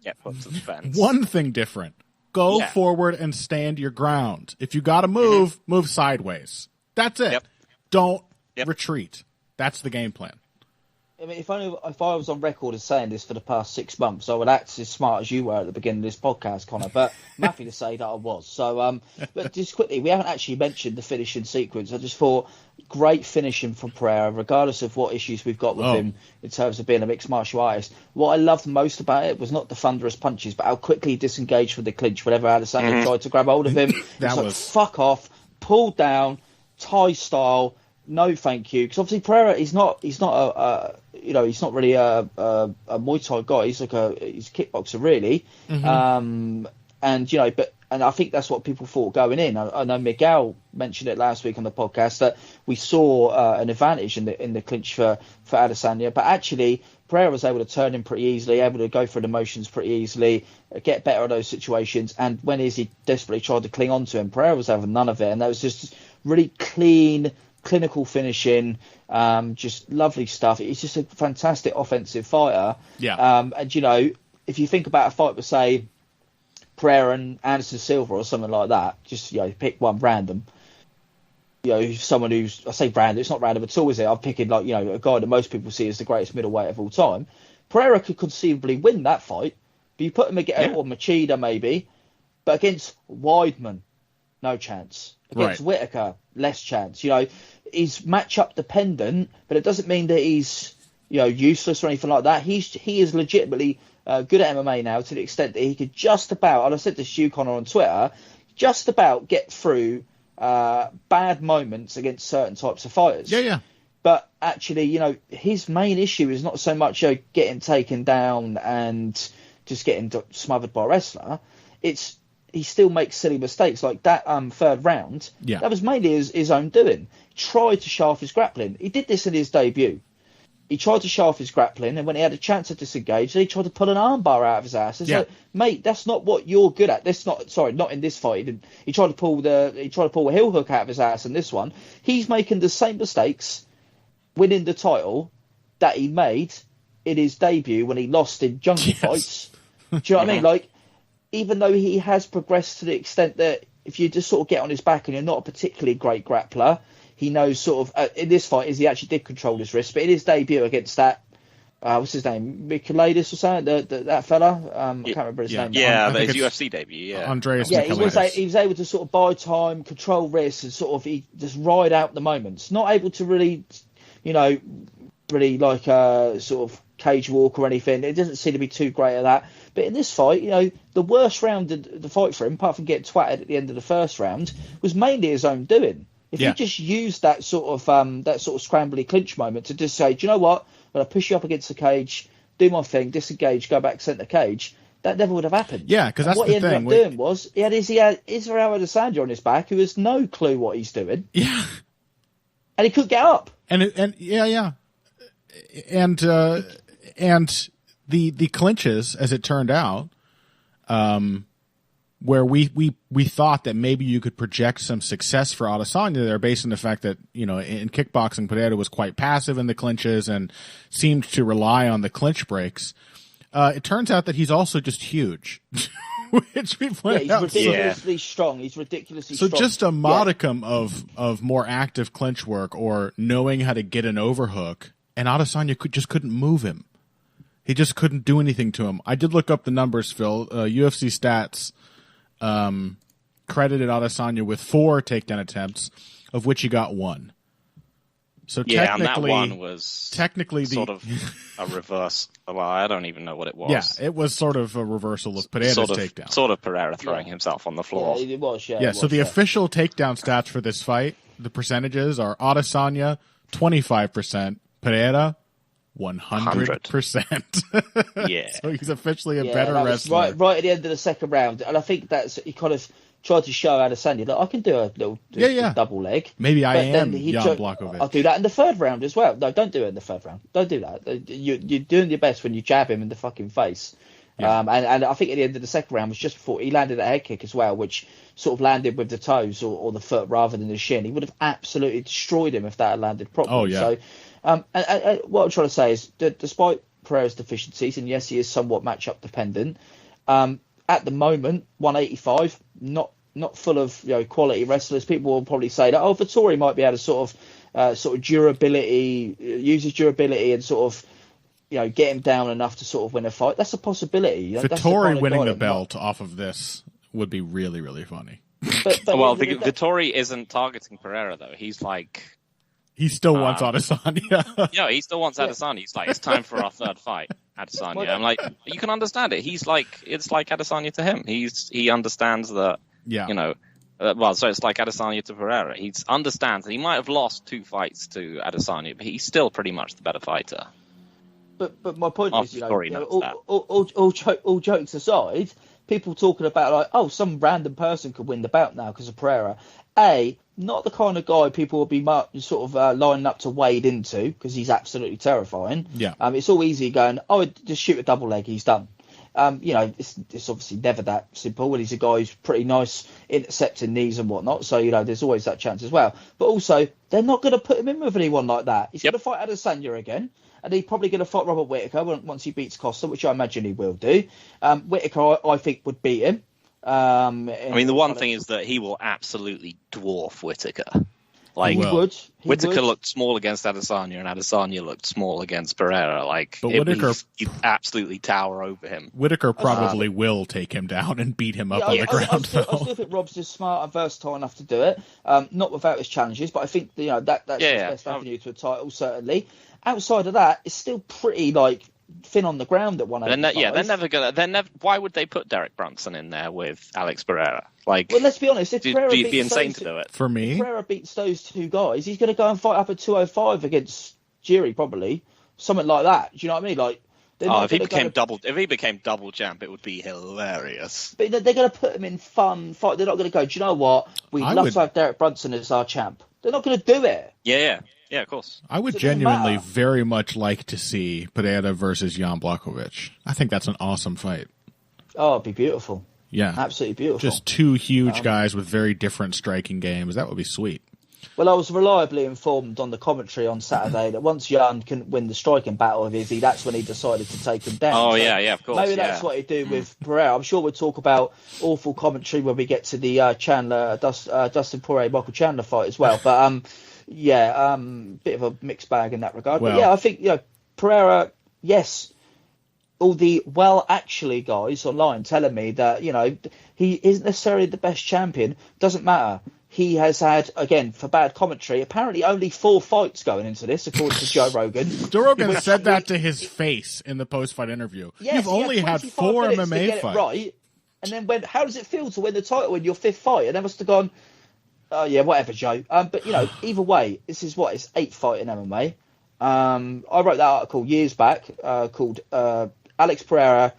One thing different. Go forward and stand your ground. If you got to move, move sideways. That's it. Yep. Don't retreat. That's the game plan. I mean, if I was on record as saying this for the past 6 months, I would act as smart as you were at the beginning of this podcast, Conor. But I'm happy to say that I was. So, but just quickly, we haven't actually mentioned the finishing sequence. I just thought great finishing from Pereira, regardless of what issues we've got with him in terms of being a mixed martial artist. What I loved most about it was not the thunderous punches, but how quickly he disengaged from the clinch whenever Adesanya tried to grab hold of him. That was fuck off, pulled down, Thai style. No, thank you. Because obviously Pereira, he's not really a Muay Thai guy. He's he's a kickboxer really. And I think that's what people thought going in. I know Miguel mentioned it last week on the podcast that we saw an advantage in the clinch for Adesanya, but actually Pereira was able to turn him pretty easily, able to go through the motions pretty easily, get better at those situations. And when Izzy desperately tried to cling on to him, Pereira was having none of it, and that was just really clean, clinical finishing, just lovely stuff. He's just a fantastic offensive fighter. And if you think about a fight with, say, Pereira and Anderson Silva or something like that, just pick one random. Someone who's, I say random, it's not random at all, is it? I'm picking a guy that most people see as the greatest middleweight of all time. Pereira could conceivably win that fight, but you put him against or Machida maybe, but against Weidman, no chance. Against Whittaker, less chance. He's matchup dependent, but it doesn't mean that he's useless or anything like that. He is legitimately good at MMA now, to the extent that he could just about, and I said this to you, Conor, on Twitter, just about get through bad moments against certain types of fighters. But actually, his main issue is not so much getting taken down and just getting smothered by a wrestler. It's he still makes silly mistakes like that third round. That was mainly his own doing. He tried to shaft his grappling. He did this in his debut. He tried to shaft his grappling, and when he had a chance to disengage, he tried to pull an armbar out of his ass. It's like, mate, that's not what you're good at. Not in this fight. He tried to pull a heel hook out of his ass in this one. He's making the same mistakes, winning the title that he made in his debut when he lost in jungle fights. Do you know what I mean? Like, even though he has progressed to the extent that if you just sort of get on his back and you're not a particularly great grappler, he knows sort of, in this fight, he actually did control his wrist, but in his debut against that, what's his name, Michaelis or something, that fella, I can't remember his name. Yeah, his UFC debut, Andreas Michaelis. He was able to sort of buy time, control wrists, and sort of he just ride out the moments. Not able to really, really like a sort of cage walk or anything. It doesn't seem to be too great at that. But in this fight, the worst round of the fight for him, apart from getting twatted at the end of the first round, was mainly his own doing. If he just used that sort of scrambly clinch moment to just say, do you know what? I'm going to push you up against the cage, do my thing, disengage, go back centre cage. That never would have happened. Yeah, because that's what the he ended thing. up doing was he had Israel Adesanya on his back, who has no clue what he's doing. Yeah, and he couldn't get up. And the clinches, as it turned out, where we thought that maybe you could project some success for Adesanya there based on the fact that, in kickboxing, Pereira was quite passive in the clinches and seemed to rely on the clinch breaks. It turns out that he's also just huge, which we pointed out. He's ridiculously strong. He's ridiculously strong. So just a modicum of more active clinch work or knowing how to get an overhook, and Adesanya couldn't move him. He just couldn't do anything to him. I did look up the numbers, Phil. UFC stats credited Adesanya with 4 takedown attempts, of which he got 1. So and that one was sort of a reverse. Well, I don't even know what it was. Yeah, it was sort of a reversal of Pereira's takedown. Sort of Pereira throwing himself on the floor. Yeah, it was, yeah. Yeah, so the official takedown stats for this fight, the percentages are Adesanya 25%, Pereira 100%. Yeah. So he's officially a better wrestler. Right at the end of the second round, and I think he kind of tried to show Adesanya that I can do a little double leg. Maybe I am Jan Blachowicz. I'll do that in the third round as well. No, don't do it in the third round. Don't do that. You're doing your best when you jab him in the fucking face. Yeah. And I think at the end of the second round was just before he landed a head kick as well, which sort of landed with the toes or the foot rather than the shin. He would have absolutely destroyed him if that had landed properly. Oh, yeah. So, and what I'm trying to say is, despite Pereira's deficiencies, and yes, he is somewhat matchup dependent, at the moment, 185, not full of quality wrestlers. People will probably say that Vettori might be able to sort of durability, use his durability and sort of get him down enough to sort of win a fight. That's a possibility. Vettori winning the belt off of this would be really, really funny. But Vettori isn't targeting Pereira though. He's like he still wants Adesanya. Yeah, he still wants Adesanya. He's like, it's time for our third fight, Adesanya. I'm like, you can understand it. He's like, it's like Adesanya to him. He understands that. Yeah. So it's like Adesanya to Pereira. He understands that he might have lost 2 fights to Adesanya, but he's still pretty much the better fighter. But my point is, all jokes aside, people talking about some random person could win the belt now because of Pereira. Not the kind of guy people will be sort of lining up to wade into because he's absolutely terrifying. Yeah. It's all easy going, just shoot a double leg, he's done. It's obviously never that simple. And he's a guy who's pretty nice intercepting knees and whatnot. So, there's always that chance as well. But also, they're not going to put him in with anyone like that. He's going to fight Adesanya again. And he's probably going to fight Robert Whittaker once he beats Costa, which I imagine he will do. Whittaker, I think, would beat him. The one thing is that he will absolutely dwarf Whittaker. Like, Whittaker looked small against Adesanya, and Adesanya looked small against Pereira. But Whittaker, you absolutely tower over him. Whittaker probably will take him down and beat him up on the ground. I still think Rob's just smart and versatile enough to do it. Not without his challenges, but I think that's his best avenue to a title, certainly. Outside of that, it's still pretty thin on the ground at 185. They're never gonna. Why would they put Derek Brunson in there with Alex Pereira? Well, let's be honest. If Pereira it'd be insane to do it. For me, if Pereira beats those 2 guys, he's going to go and fight up at 205 against Jiri, probably something like that. Do you know what I mean? If he became double champ, it would be hilarious. But they're going to put him in fun fight. They're not going to go, do you know what? We'd love to have Derek Brunson as our champ. They're not going to do it. Yeah, of course. I would genuinely very much like to see Pereira versus Jan Blachowicz. I think that's an awesome fight. Oh, it'd be beautiful. Yeah. Absolutely beautiful. Just 2 huge guys with very different striking games. That would be sweet. Well, I was reliably informed on the commentary on Saturday that once Jan can win the striking battle with Izzy, that's when he decided to take him down. Oh, so of course. Maybe that's what he'd do with Pereira. I'm sure we'll talk about awful commentary when we get to the Chandler, Dustin Poirier, Michael Chandler fight as well. But, bit of a mixed bag in that regard. Well, but I think, Pereira, yes, all the actually guys online telling me that, he isn't necessarily the best champion. Doesn't matter. he has had, again, for bad commentary, apparently only 4 fights going into this, according to Joe Rogan. Joe Rogan said that to his face in the post-fight interview. Yes, You've only had 4 MMA fights. Right, and then went, how does it feel to win the title in your 5th fight? And they must have gone, oh, yeah, whatever, Joe. But, either way, this is his 8th fight in MMA. I wrote that article years back called Alex Pereira,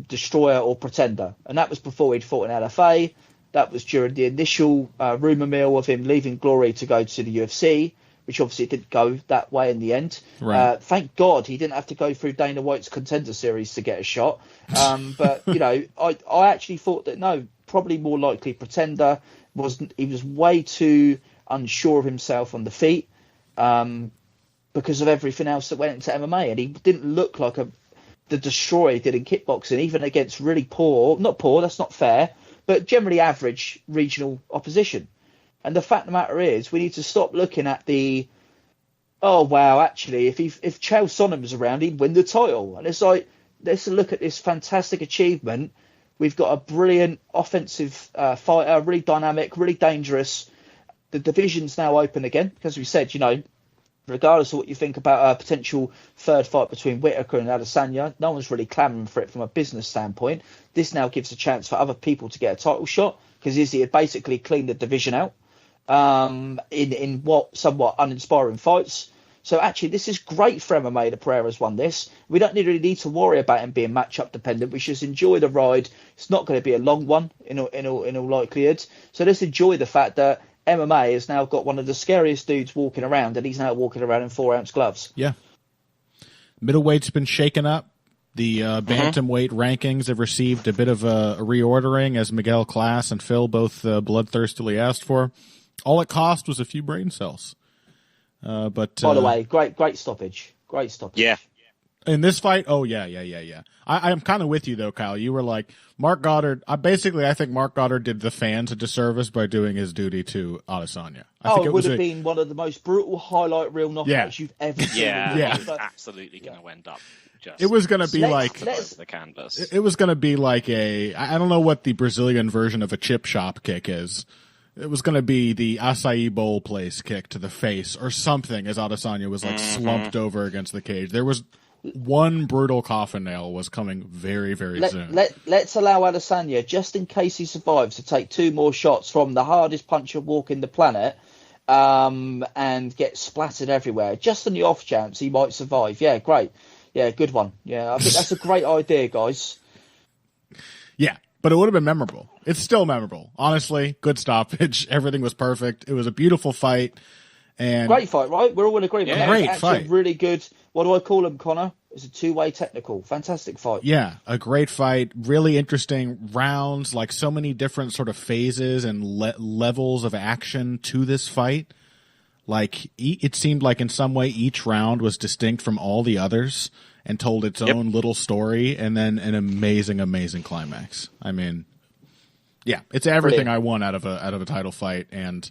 Destroyer or Pretender. And that was before he'd fought in LFA. That was during the initial rumour mill of him leaving Glory to go to the UFC, which obviously didn't go that way in the end. Right. Thank God he didn't have to go through Dana White's Contender Series to get a shot. But, I actually thought that, no, probably more likely Pretender. He was way too unsure of himself on the feet because of everything else that went into MMA. And he didn't look like the destroyer he did in kickboxing, even against really not poor, that's not fair, but generally average regional opposition. And the fact of the matter is, we need to stop looking at actually, if Chael Sonnen around, he'd win the title. And it's like, let's look at this fantastic achievement. We've got a brilliant offensive fighter, really dynamic, really dangerous. The division's now open again, because we said, regardless of what you think about a potential third fight between Whittaker and Adesanya, no one's really clamouring for it from a business standpoint. This now gives a chance for other people to get a title shot, because Izzy had basically cleaned the division out in what somewhat uninspiring fights. So actually, this is great for MMA that Pereira's won this. We don't really need to worry about him being matchup dependent. We should just enjoy the ride. It's not going to be a long one in all likelihood. So let's enjoy the fact that MMA has now got one of the scariest dudes walking around, and he's now walking around in 4-ounce gloves. Yeah. Middleweight's been shaken up. The bantamweight rankings have received a bit of a reordering, as Miguel Class and Phil both bloodthirstily asked for. All it cost was a few brain cells. But by the way, great stoppage. Great stoppage. Yeah. In this fight, I'm kind of with you though, Kyle. You were like Mark Goddard. I think Mark Goddard did the fans a disservice by doing his duty to Adesanya. It would have been one of the most brutal highlight reel knockouts you've ever seen. Yeah, it's absolutely going to end up. It was going to be the canvas. It was going to be like I don't know what the Brazilian version of a chip shop kick is. It was going to be the acai bowl place kick to the face or something, as Adesanya was slumped over against the cage. There was one brutal coffin nail was coming very, very soon. Let's allow Adesanya, just in case he survives, to take 2 more shots from the hardest puncher walking the planet and get splattered everywhere. Just on the off chance he might survive. Yeah, great. Yeah, good one. Yeah, I think that's a great idea, guys. Yeah. But it would have been memorable. It's still memorable. Honestly, good stoppage. Everything was perfect. It was a beautiful fight. And great fight, right? We're all in agreement. Yeah, great fight. Really good. What do I call him, Connor? It's a 2-way technical. Fantastic fight. Yeah, a great fight. Really interesting rounds. Like so many different sort of phases and levels of action to this fight. Like it seemed like in some way each round was distinct from all the others and told its own little story, and then an amazing, amazing climax. I mean, yeah, it's everything I want out of a title fight, and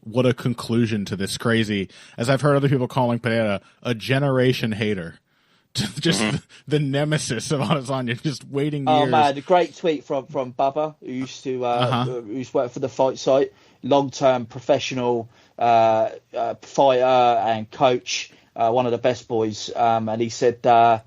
what a conclusion to this crazy, as I've heard other people calling Pereira, a generation hater. Just the nemesis of Adesanya, just waiting years. Oh man, a great tweet from Bubba, who used to who's worked for the fight site, long-term professional fighter and coach. One of the best boys, and he said Poatan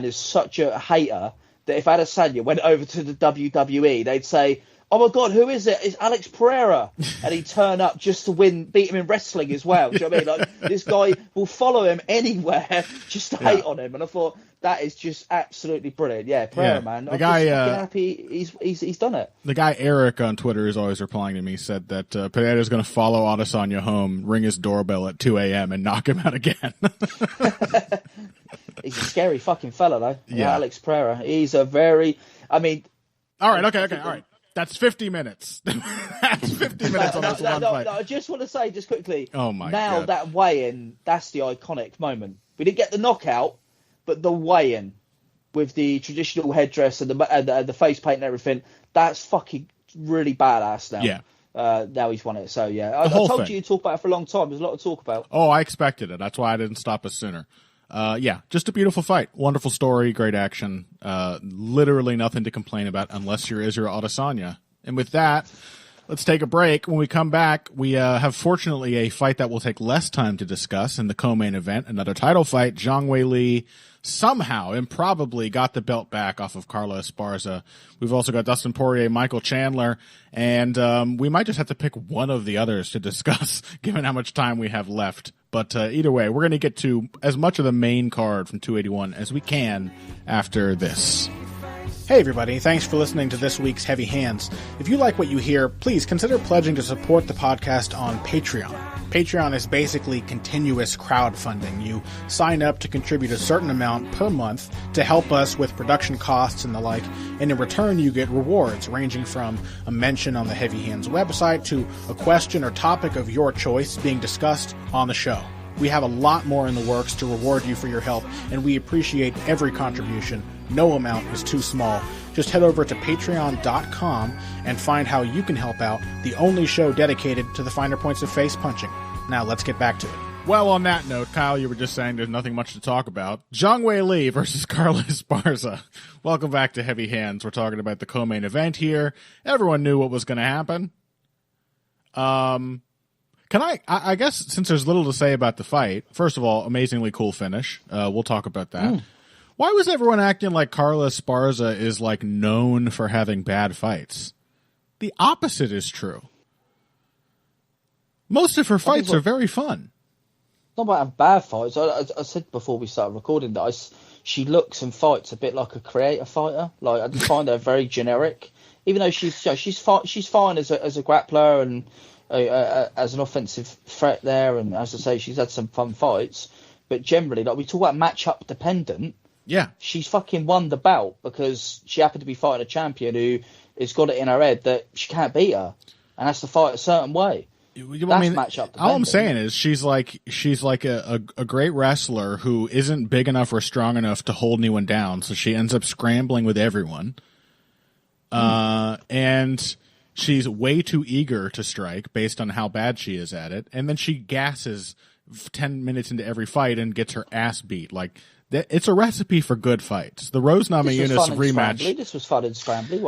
is such a hater that if Adesanya went over to the WWE, they'd say, "Oh my God, who is it? It's Alex Pereira," and he'd turn up just to beat him in wrestling as well. Do you know what I mean? Like, this guy will follow him anywhere just to hate on him, and I thought that is just absolutely brilliant. Yeah, Pereira, man. The guy, I'm happy he's done it. The guy Eric on Twitter is always replying to me, said that Pereira is going to follow Adesanya home, ring his doorbell at 2 a.m. and knock him out again. He's a scary fucking fella, though. Yeah, Alex Pereira. He's a very. I mean. All right. Okay. All right. That's 50 minutes. That's 50 minutes on this one fight. No, I just want to say, just quickly. Oh my God. Now that weigh-in, that's the iconic moment. We didn't get the knockout, but the weigh-in with the traditional headdress and the face paint and everything, that's fucking really badass now. Yeah. Now he's won it. So yeah, I told you to talk about it for a long time. There's a lot to talk about. Oh, I expected it. That's why I didn't stop us sooner. Yeah, just a beautiful fight. Wonderful story, great action. Literally nothing to complain about unless you're Israel Adesanya. And with that, Let's take a break. When we come back, we have fortunately a fight that will take less time to discuss in the co-main event. Another title fight. Zhang Weili somehow, improbably, got the belt back off of Carla Esparza. We've also got Dustin Poirier, Michael Chandler, and we might just have to pick one of the others to discuss, given how much time we have left. But either way, we're going to get to as much of the main card from 281 as we can after this. Hey everybody, thanks for listening to this week's Heavy Hands. If you like what you hear, please consider pledging to support the podcast on Patreon. Patreon is basically continuous crowdfunding. You sign up to contribute a certain amount per month to help us with production costs and the like, and in return you get rewards ranging from a mention on the Heavy Hands website to a question or topic of your choice being discussed on the show. We have a lot more in the works to reward you for your help, and we appreciate every contribution. No amount is too small. Just head over to patreon.com and find how you can help out, the only show dedicated to the finer points of face punching. Now let's get back to it. Well, on that note, Kyle, you were just saying there's nothing much to talk about. Zhang Weili versus Carla Esparza. Welcome back to Heavy Hands. We're talking about the co-main event here. Everyone knew what was going to happen. Can I guess since there's little to say about the fight, first of all, amazingly cool finish. We'll talk about that. Why was everyone acting like Carla Esparza is like known for having bad fights? The opposite is true. Most of her fights are very fun. Not about having bad fights. I said before we started recording that she looks and fights a bit like a creator fighter. Like I just find her very generic, even though she's fine as a grappler and as an offensive threat there. And as I say, she's had some fun fights. But generally, like we talk about matchup dependent. Yeah, she's fucking won the bout because she happened to be fighting a champion who has got it in her head that she can't beat her and has to fight a certain way. That's matchup dependent. All I'm saying is she's like a great wrestler who isn't big enough or strong enough to hold anyone down, so she ends up scrambling with everyone. And she's way too eager to strike based on how bad she is at it, and then she gasses 10 minutes into every fight and gets her ass beat. Like, it's a recipe for good fights. The Rose Namajunas rematch. This was fun and scrambly.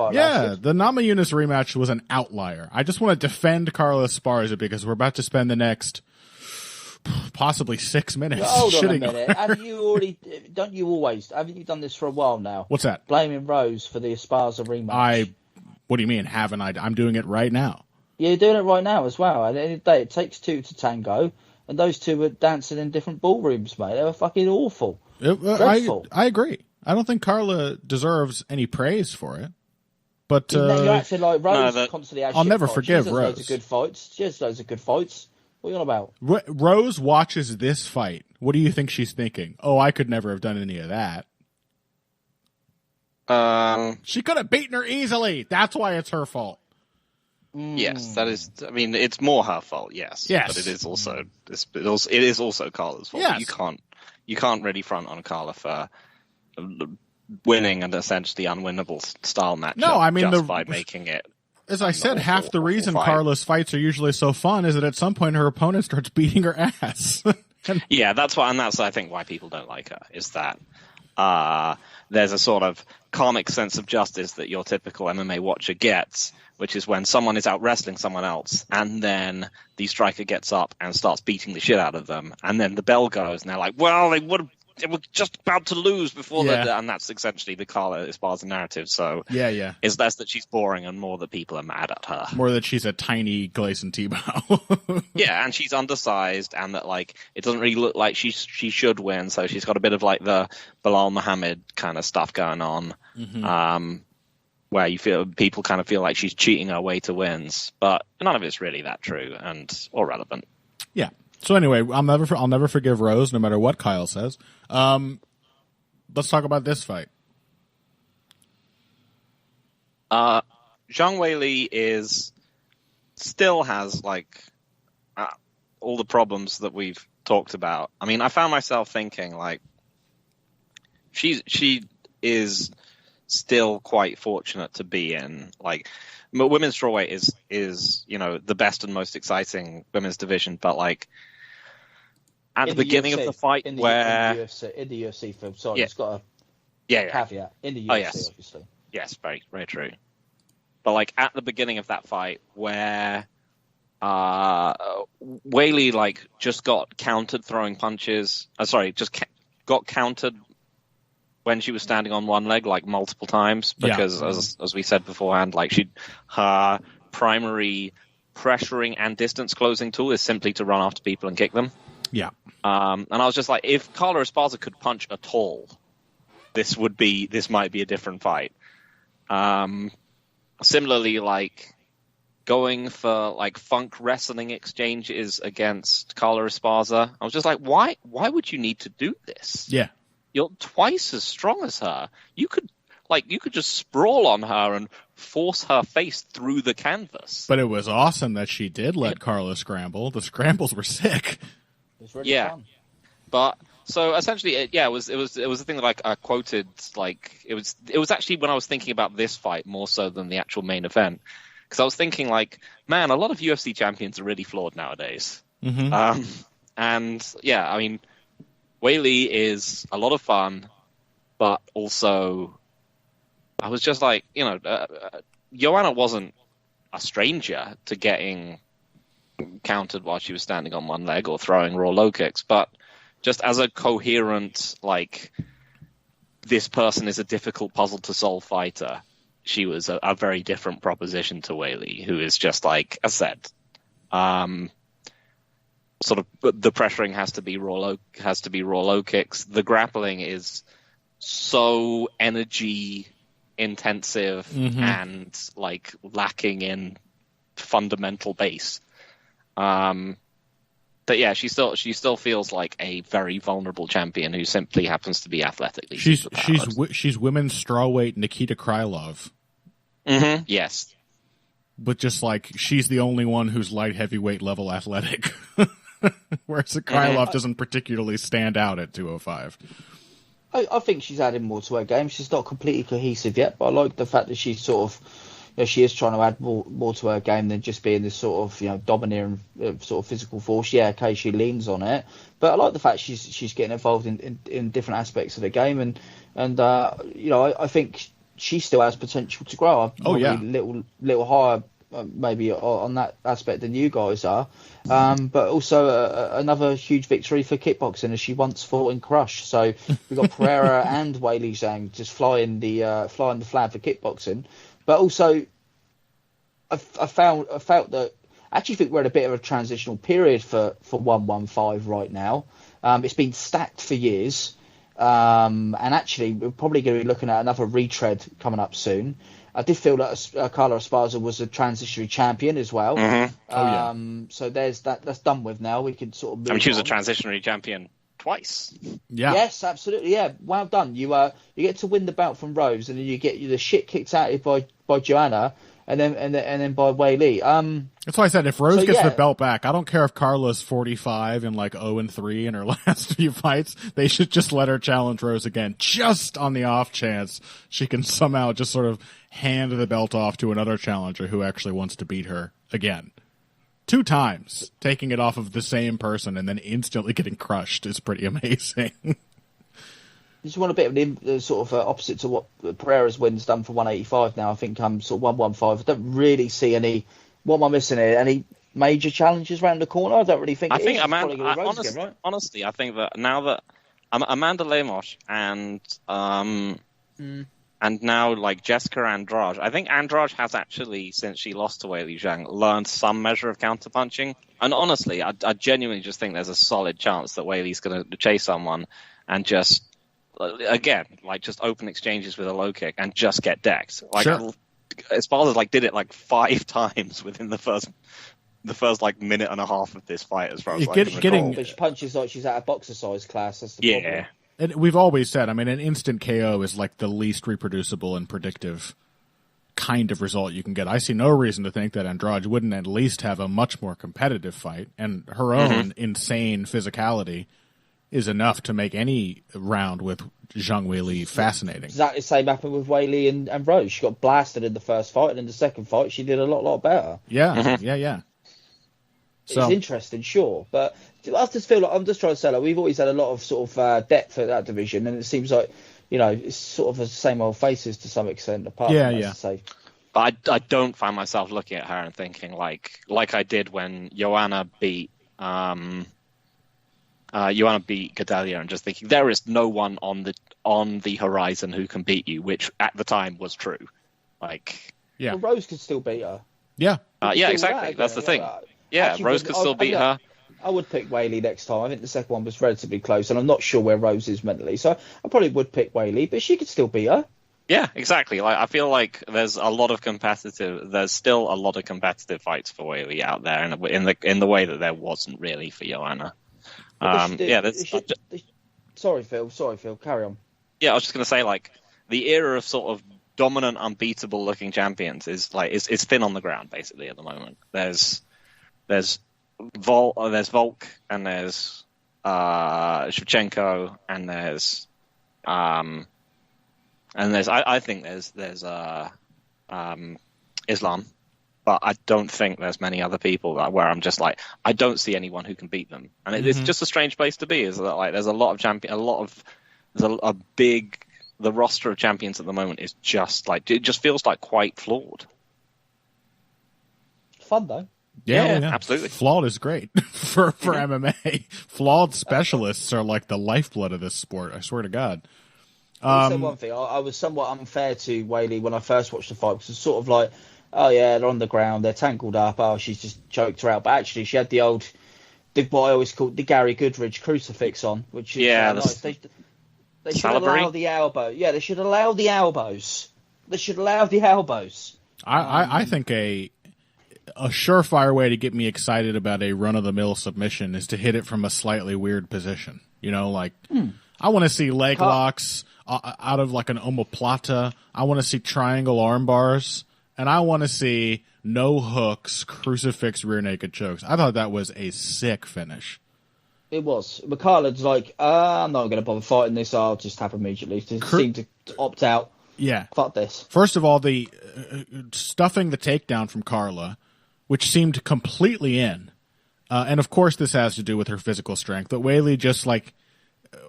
The Namajunas rematch was an outlier. I just want to defend Carla Esparza because we're about to spend the next possibly 6 minutes. Hold on a minute. Haven't you done this for a while now? What's that? Blaming Rose for the Esparza rematch. What do you mean, haven't I? I'm doing it right now. Yeah, you're doing it right now as well. At the end of the day, it takes two to tango, and those two were dancing in different ballrooms, mate. They were fucking awful. I agree. I don't think Carla deserves any praise for it. But you're acting like Rose constantly has I'll never fights. forgive She has Rose. Loads of good fights. She has loads of good fights. What are you on about? Rose watches this fight. What do you think she's thinking? Oh, I could never have done any of that. She could have beaten her easily. That's why it's her fault. Yes, that is. I mean, it's more her fault. Yes, but it is also Carla's fault. Yes. You can't really front on Carla for winning an essentially unwinnable style match. No, I mean by making it. As I said, half the reason Carla's fights are usually so fun is that at some point her opponent starts beating her ass. Yeah, that's I think why people don't like her is that there's a sort of comic sense of justice that your typical MMA watcher gets, which is when someone is out wrestling someone else and then the striker gets up and starts beating the shit out of them, and then the bell goes and they're like, well, they were just about to lose before and that's essentially the Carla Esparza narrative. So it's less that she's boring and more that people are mad at her. More that she's a tiny Gleison Tebow. Yeah, and she's undersized, and that like it doesn't really look like she should win. So she's got a bit of like the Bilal Muhammad kind of stuff going on, where people kind of feel like she's cheating her way to wins, but none of it's really that true or relevant. Yeah. So anyway, I'll never forgive Rose, no matter what Kyle says. Let's talk about this fight. Zhang Weili still has like all the problems that we've talked about. I mean, I found myself thinking like she is still quite fortunate to be in like women's strawweight is the best and most exciting women's division, but like. At the beginning of the fight, in the UFC film, sorry, it's got a caveat in the UFC, obviously. Yes, very, very true. but like at the beginning of that fight where Whaley like just got countered throwing punches. Got countered when she was standing on one leg like multiple times because as we said beforehand, like her primary pressuring and distance closing tool is simply to run after people and kick them. Yeah. And I was just like, if Carla Esparza could punch at all, this might be a different fight. Similarly, like going for like funk wrestling exchanges against Carla Esparza, I was just like, why would you need to do this? Yeah. You're twice as strong as her. You could just sprawl on her and force her face through the canvas. But it was awesome that she did let Carla scramble. The scrambles were sick. It was really fun. But so essentially, it was a thing that I quoted. Like it was actually when I was thinking about this fight more so than the actual main event, because I was thinking like, man, a lot of UFC champions are really flawed nowadays. Mm-hmm. And yeah, I mean, Whaley is a lot of fun, but also I was just like, Joanna wasn't a stranger to getting countered while she was standing on one leg or throwing raw low kicks, but just as a coherent, like, this person is a difficult puzzle to solve fighter, she was a very different proposition to Whaley, who is just like, as I said, sort of the pressuring has to be raw low kicks. The grappling is so energy intensive and like lacking in fundamental base. But yeah, she still feels like a very vulnerable champion who simply happens to be athletically. She's women's strawweight Nikita Krylov. Mm-hmm. Yes, but just like she's the only one who's light heavyweight level athletic. Whereas Krylov doesn't particularly stand out at 205. I think she's adding more to her game. She's not completely cohesive yet, but I like the fact that she's sort of, she is trying to add more to her game than just being this sort of, domineering sort of physical force. Yeah, okay, she leans on it, but I like the fact she's getting involved in different aspects of the game, and I think she still has potential to grow. Little higher. Maybe on that aspect than you guys are, but also another huge victory for kickboxing, as she once fought in Crush. So we've got Pereira and Whaley Zhang just flying the flag for kickboxing. But also, I felt that I actually think we're at a bit of a transitional period for 115 right now. It's been stacked for years, and actually we're probably going to be looking at another retread coming up soon. I did feel that Carla Esparza was a transitionary champion as well. Mm-hmm. So there's that. That's done with now. We can sort of move I mean, she was on. a transitionary champion twice. Yeah. Yes, absolutely. Yeah. Well done. You get to win the belt from Rose, and then you get the shit kicked out of you by Joanna, and then by Whaley. That's why I said if Rose gets the belt back, I don't care if Carla's 45 and like 0-3 in her last few fights. They should just let her challenge Rose again, just on the off chance she can somehow just sort of hand the belt off to another challenger who actually wants to beat her again. 2 times, taking it off of the same person and then instantly getting crushed is pretty amazing. Just want a bit of the sort of opposite to what Pereira's win's done for 185 now. I think I'm sort of 115. I don't really see any. What am I missing here? Any major challenges around the corner? I don't really think. Honestly, I think that now that Amanda Lemos and now like Jessica Andrade, I think Andrade has actually, since she lost to Whaley Zhang, learned some measure of counterpunching. And honestly, I genuinely just think there's a solid chance that Whaley's going to chase someone and just. Again, like just open exchanges with a low kick and just get decked. Like Esparza did it 5 times within the first like minute and a half of this fight, as far as but she punches like she's out of boxercise class. That's the problem. And we've always said, I mean, an instant KO is like the least reproducible and predictive kind of result you can get. I see no reason to think that Andrade wouldn't at least have a much more competitive fight, and her own insane physicality is enough to make any round with Zhang Weili fascinating. Exactly the same happened with Whaley and Rose. She got blasted in the first fight, and in the second fight, she did a lot better. Yeah. It's interesting, sure, but I just feel like I'm just trying to say, like, we've always had a lot of sort of depth at that division, and it seems like it's sort of the same old faces to some extent. Apart from, But I don't find myself looking at her and thinking like I did when Joanna beat Gadelia, and just thinking there is no one on the horizon who can beat you, which at the time was true. Like, yeah, well, Rose could still beat her. Yeah. Yeah, exactly. That's the thing. Yeah, actually, Rose could still beat her. I would pick Whaley next time. I think the second one was relatively close, and I'm not sure where Rose is mentally, so I probably would pick Whaley, but she could still beat her. Yeah, exactly. Like, I feel like there's still a lot of competitive fights for Whaley out there, in the way that there wasn't really for Joanna. Sorry, Phil. Carry on. Yeah, I was just going to say, like, the era of sort of dominant, unbeatable looking champions is thin on the ground basically at the moment. There's Volk, and there's Shevchenko, and there's I think there's Islam, but I don't think there's many other people where I'm just like, I don't see anyone who can beat them, and it's just a strange place to be. Is that like there's a lot of the roster of champions at the moment is just like, it just feels like quite flawed. Fun though. Yeah, absolutely. Flawed is great for MMA. Flawed specialists are like the lifeblood of this sport. I swear to God. I'll say one thing. I was somewhat unfair to Whaley when I first watched the fight, because it's sort of like, oh yeah, they're on the ground, they're tangled up. Oh, she's just choked her out. But actually, she had what I always called the Gary Goodridge crucifix on, which is nice. They should allow the elbow. Yeah, they should allow the elbows. I think a surefire way to get me excited about a run-of-the-mill submission is to hit it from a slightly weird position. You know, like I want to see leg locks out of like an omoplata. I want to see triangle arm bars, and I want to see no hooks, crucifix, rear naked chokes. I thought that was a sick finish. It was. McLachlan's like, I'm not going to bother fighting this. I'll just tap immediately. Seemed to opt out. Yeah. Fuck this. First of all, the stuffing the takedown from Carla, which seemed completely in. And of course this has to do with her physical strength. But Whaley, just like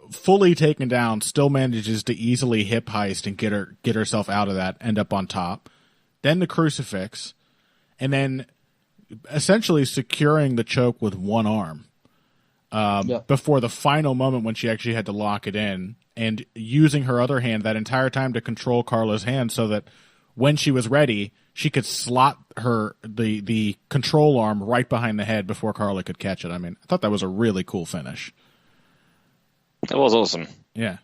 fully taken down, still manages to easily hip heist and get herself out of that, end up on top. Then the crucifix. And then essentially securing the choke with one arm. Before the final moment when she actually had to lock it in, and using her other hand that entire time to control Carla's hand so that when she was ready, she could slot the control arm right behind the head before Carla could catch it. I mean, I thought that was a really cool finish. It was awesome. Yeah.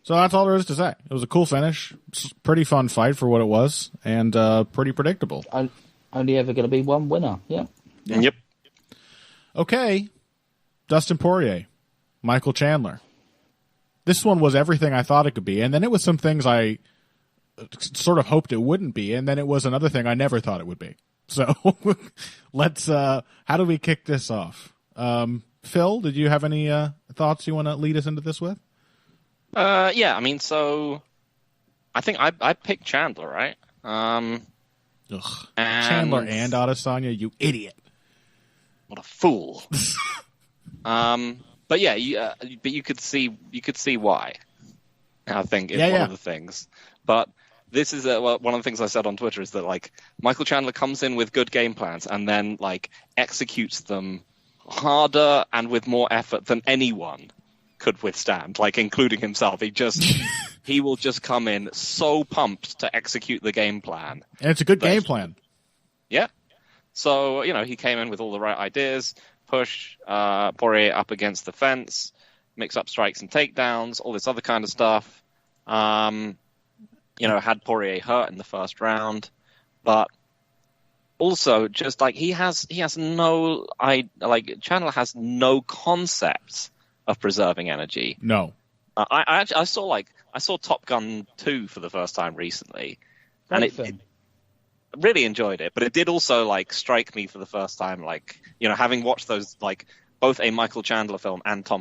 So that's all there is to say. It was a cool finish. Pretty fun fight for what it was, and pretty predictable. Only ever going to be one winner. Yeah. Yep. Okay. Dustin Poirier, Michael Chandler. This one was everything I thought it could be, and then it was some things I sort of hoped it wouldn't be, and then it was another thing I never thought it would be. So let's, how do we kick this off? Phil, did you have any thoughts you want to lead us into this with? Yeah, I mean, so I think I picked Chandler, right? Chandler and Adesanya, you idiot. What a fool. But yeah, but you could see why. I think is one of the things. But this is one of the things I said on Twitter is that like Michael Chandler comes in with good game plans and then like executes them harder and with more effort than anyone could withstand, like including himself. He will just come in so pumped to execute the game plan. And it's a good game plan. Yeah. So, he came in with all the right ideas. Push Poirier up against the fence, mix up strikes and takedowns, all this other kind of stuff. Had Poirier hurt in the first round, but also just like Chandler has no concept of preserving energy. No. I saw Top Gun 2 for the first time recently, and it really enjoyed it, but it did also like strike me for the first time, like having watched those, like both a Michael Chandler film and a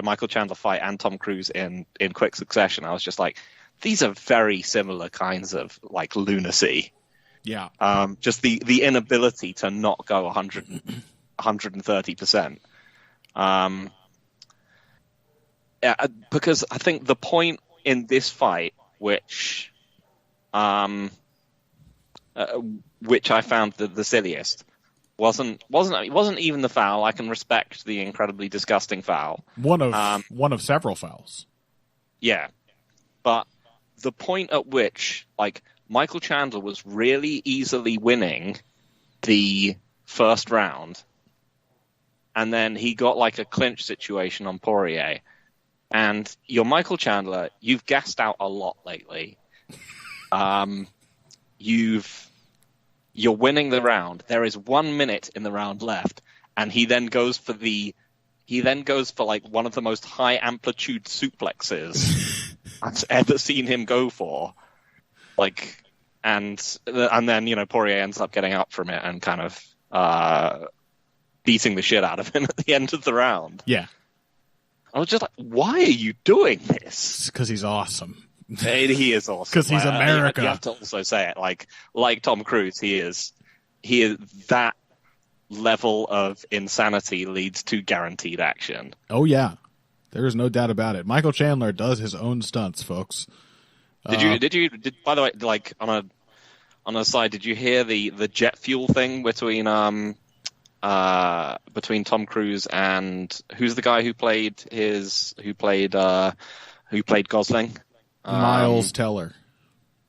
Michael Chandler fight and Tom Cruise in quick succession. I was just like, these are very similar kinds of like lunacy. Yeah. Just the inability to not go 130%. Because I think the point in this fight, which which I found the silliest. Wasn't even the foul. I can respect the incredibly disgusting foul. One of several fouls. Yeah, but the point at which Michael Chandler was really easily winning the first round, and then he got a clinch situation on Poirier. And you're Michael Chandler. You've gassed out a lot lately. You're winning the round. There is 1 minute in the round left, and he then goes for one of the most high amplitude suplexes I've ever seen him go for. And then Poirier ends up getting up from it and kind of beating the shit out of him at the end of the round. Yeah. I was just like, why are you doing this? Because he's awesome. He is awesome. Because he's America. You have to also say it. Like Tom Cruise, he is that level of insanity leads to guaranteed action. Oh, yeah. There is no doubt about it. Michael Chandler does his own stunts, folks. Did you by the way, on a side, did you hear the jet fuel thing between Tom Cruise and who's the guy who played Gosling? Miles Teller.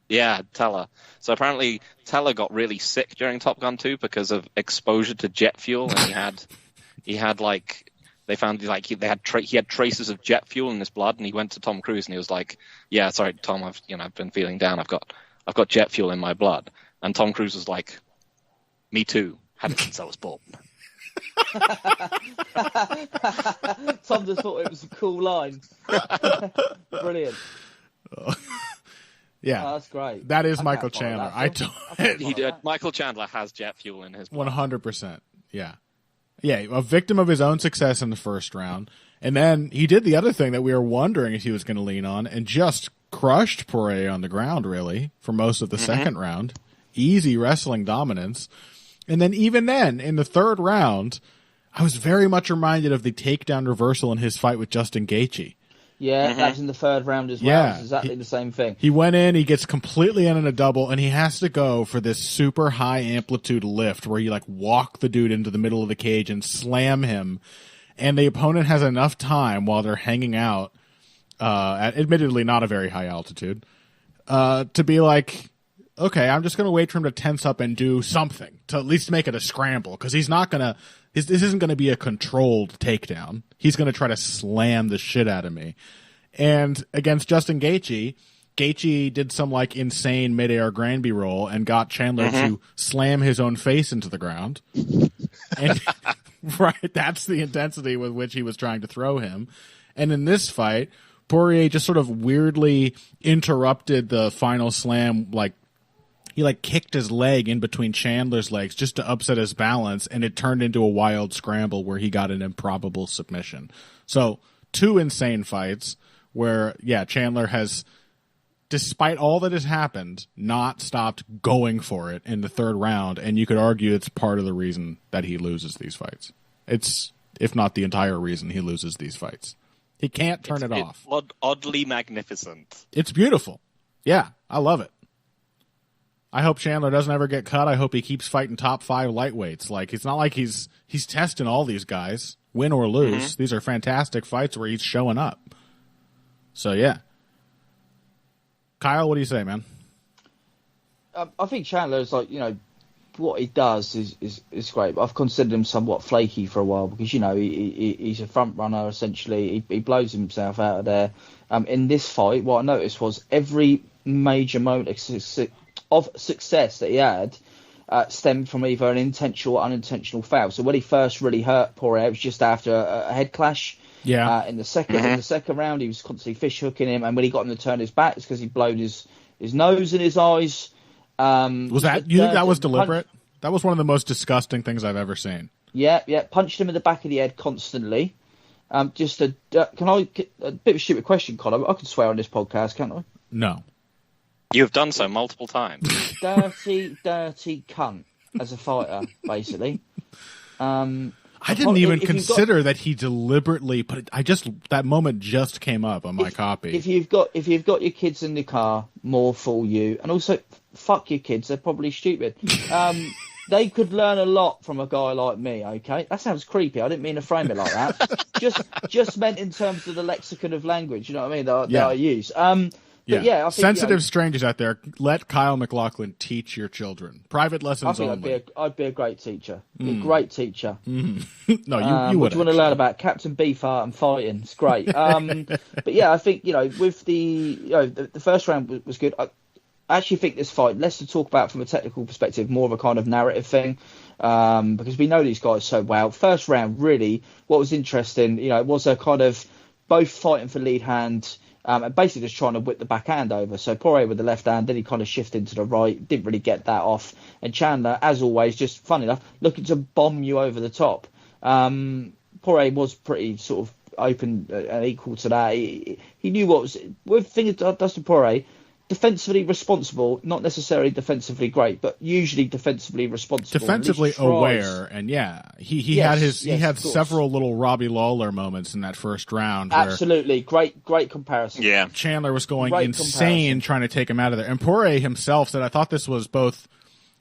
Yeah, Teller. So apparently Teller got really sick during Top Gun 2 because of exposure to jet fuel, and he had they found he had traces of jet fuel in his blood, and he went to Tom Cruise and he was like, "Yeah, sorry, Tom, I've been feeling down. I've got jet fuel in my blood." And Tom Cruise was like, "Me too. Had it since I was born." Tom just thought it was a cool line. Brilliant. Yeah, that's great. That is Michael Chandler. Michael Chandler has jet fuel in his blood. 100%. Yeah. Yeah, a victim of his own success in the first round. And then he did the other thing that we were wondering if he was going to lean on, and just crushed Poirier on the ground, really, for most of the second round. Easy wrestling dominance. And then even then, in the third round, I was very much reminded of the takedown reversal in his fight with Justin Gaethje. Yeah, that's in the third round as well. Yeah, it's exactly the same thing. He went in, he gets completely in a double, and he has to go for this super high amplitude lift where you walk the dude into the middle of the cage and slam him. And the opponent has enough time while they're hanging out, at admittedly not a very high altitude, to be like, okay, I'm just going to wait for him to tense up and do something to at least make it a scramble, because he's not going to. This isn't going to be a controlled takedown. He's going to try to slam the shit out of me. And against Justin Gaethje did some insane midair Granby roll and got Chandler to slam his own face into the ground. And right, that's the intensity with which he was trying to throw him. And in this fight, Poirier just sort of weirdly interrupted the final slam, he kicked his leg in between Chandler's legs just to upset his balance, and it turned into a wild scramble where he got an improbable submission. So 2 insane fights where, Chandler has, despite all that has happened, not stopped going for it in the third round, and you could argue it's part of the reason that he loses these fights. It's, if not the entire reason he loses these fights. He can't turn it off. Oddly magnificent. It's beautiful. Yeah, I love it. I hope Chandler doesn't ever get cut. I hope he keeps fighting top 5 lightweights. It's not like he's testing all these guys, win or lose. These are fantastic fights where he's showing up. So, yeah. Kyle, what do you say, man? I think Chandler is what he does is great. But I've considered him somewhat flaky for a while because, he's a front runner, essentially. He blows himself out of there. In this fight, what I noticed was every major moment of success that he had stemmed from either an intentional or unintentional foul. So when he first really hurt Poirier, it was just after a head clash. Yeah. In the second round, he was constantly fish hooking him, and when he got him to turn his back, it's because he blown his nose and his eyes. Was that you think that was deliberate? That was one of the most disgusting things I've ever seen. Yeah. Punched him in the back of the head constantly. A bit of a stupid question, Conor. I can swear on this podcast, can't I? No. You have done so multiple times. Dirty cunt as a fighter, basically. I didn't even consider that he deliberately put it. That moment just came up on my copy. If you've got your kids in the car, more fool you. And also, fuck your kids. They're probably stupid. They could learn a lot from a guy like me, okay? That sounds creepy. I didn't mean to frame it like that. just meant in terms of the lexicon of language, you know what I mean, that I use. But I think, sensitive strangers out there, let Kyle McLachlan teach your children. Private lessons only. I'd be a great teacher. Be a great teacher. No, you would. What do you want to learn about? Captain Beefheart and fighting. It's great. But yeah, I think, with the first round was good. I actually think this fight, less to talk about from a technical perspective, more of a kind of narrative thing, because we know these guys so well. First round, really, what was interesting, it was a kind of both fighting for lead hand, and basically just trying to whip the backhand over. So Poirier with the left hand, then he kind of shifted to the right, didn't really get that off. And Chandler, as always, just fun enough, looking to bomb you over the top. Poirier was pretty sort of open and equal to that. He knew what was... With the thing is, Dustin Poirier, defensively responsible, not necessarily defensively great, but usually defensively responsible. Defensively aware, and he had several little Robbie Lawler moments in that first round. Absolutely, great comparison. Yeah, Chandler was going insane trying to take him out of there, and Poirier himself said, "I thought this was both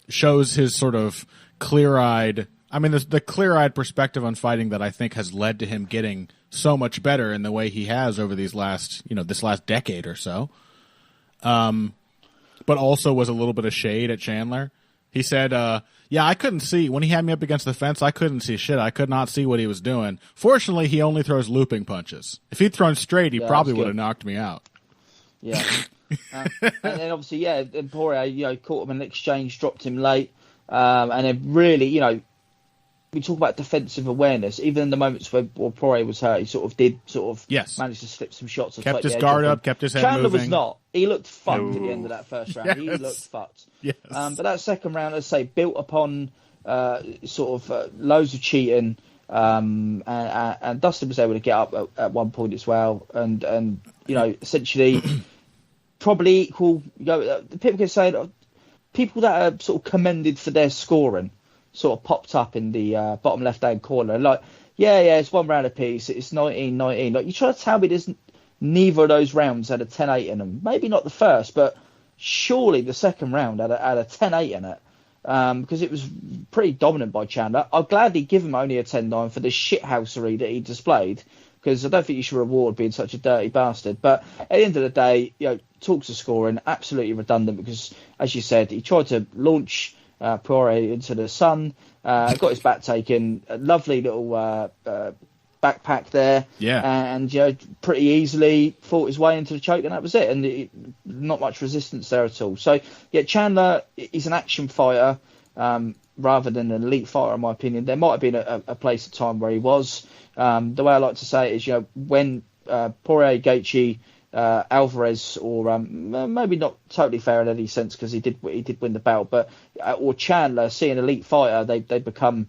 shows his sort of clear-eyed." I mean, the clear-eyed perspective on fighting that I think has led to him getting so much better in the way he has over these last, this last decade or so. But also was a little bit of shade at Chandler. He said, I couldn't see. When he had me up against the fence, I couldn't see shit. I could not see what he was doing. Fortunately, he only throws looping punches. If he'd thrown straight, he probably would have knocked me out. Yeah. And then obviously, and Poirier, caught him in an exchange, dropped him late. And then really, we talk about defensive awareness. Even in the moments where Poirier was hurt, he did manage to slip some shots. Kept his guard up, kept his head moving. Chandler was not. He looked fucked at the end of that first round. Yes. He looked fucked. Yes. But that second round, as I say, built upon loads of cheating. And Dustin was able to get up at one point as well. And essentially probably equal. People can say people that are sort of commended for their scoring sort of popped up in the bottom left-hand corner. Like, it's one round apiece. It's 19-19. Like, you try to tell me there's neither of those rounds had a 10-8 in them. Maybe not the first, but surely the second round had a 10-8 in it. Because it was pretty dominant by Chandler. I'd gladly give him only a 10-9 for the shithousery that he displayed, because I don't think you should reward being such a dirty bastard. But at the end of the day, talks of scoring, absolutely redundant, because, as you said, he tried to launch Poirier into the sun, got his back taken, a lovely little backpack there, and pretty easily fought his way into the choke, and that was it. And not much resistance there at all. So Chandler is an action fighter rather than an elite fighter, in my opinion. There might have been a place at time where he was. The way I like to say it is, when Poirier, Gaethje, Alvarez, or maybe not totally fair in any sense, because he did win the belt, but or Chandler, see an elite fighter, they become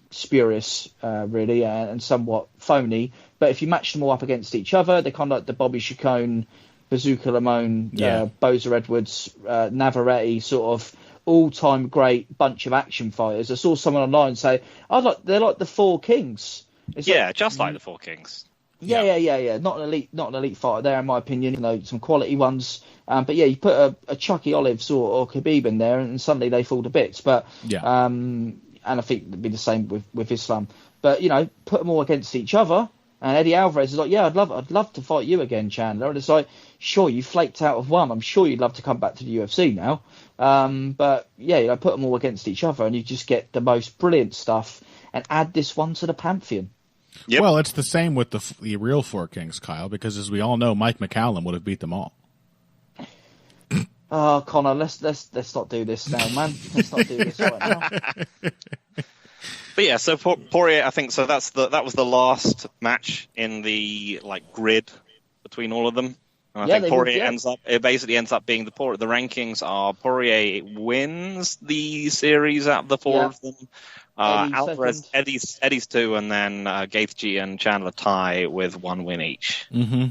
spurious, really, and somewhat phony. But if you match them all up against each other, they're kind of like the Bobby Chacon, Bazooka Lamone, Boza Edwards, Navarrete sort of all-time great bunch of action fighters. I saw someone online say, they're like the Four Kings. It's just like the Four Kings. Yeah. Not an elite fighter there, in my opinion. Some quality ones. But you put a Chucky Olives or Khabib in there, and suddenly they fall to bits. But and I think it'd be the same with Islam. But put them all against each other. And Eddie Alvarez is like, I'd love to fight you again, Chandler. And it's like, sure, you flaked out of one. I'm sure you'd love to come back to the UFC now. But put them all against each other, and you just get the most brilliant stuff. And add this one to the pantheon. Yep. Well, it's the same with the real Four Kings, Kyle, because as we all know, Mike McLachlan would have beat them all. Oh, Connor, let's not do this now, man. Let's not do this right now. But so Poirier, I think so. That was the last match in the grid between all of them. And I think Poirier basically ends up being the rankings are Poirier wins the series out of the four of them. Alvarez, Eddie's 2, and then Gaethje and Chandler tie with 1 win each. Mm-hmm.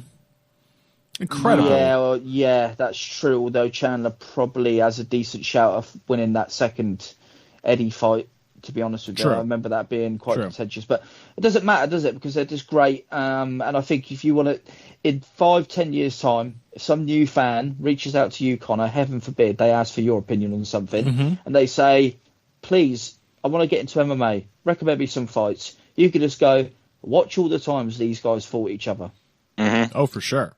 Incredible. Yeah, that's true. Although Chandler probably has a decent shout of winning that second Eddie fight to be honest with you. True. I remember that being quite True. contentious. But it doesn't matter, does it? Because they're just great. And I think if you want to, in 5-10 years' time, if some new fan reaches out to you, Connor, heaven forbid, they ask for your opinion on something, and they say, please, I want to get into MMA, recommend me some fights. You could just go, watch all the times these guys fought each other. Oh, for sure.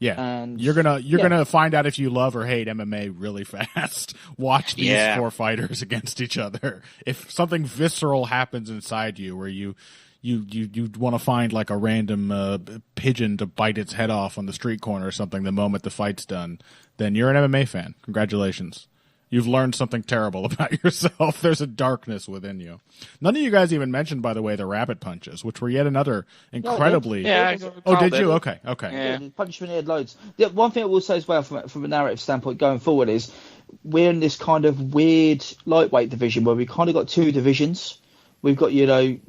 Yeah, And you're gonna find out if you love or hate MMA really fast. Watch these 4 fighters against each other. If something visceral happens inside you, where you want to find like a random pigeon to bite its head off on the street corner or something the moment the fight's done, then you're an MMA fan. Congratulations. You've learned something terrible about yourself. There's a darkness within you. None of you guys even mentioned, by the way, the rabbit punches, which were yet another incredibly... Oh, did you? Okay. Yeah, punishment had loads. The one thing I will say as well, from a narrative standpoint going forward, is we're in this kind of weird lightweight division where we kind of got 2 divisions. We've got, Ismagulov,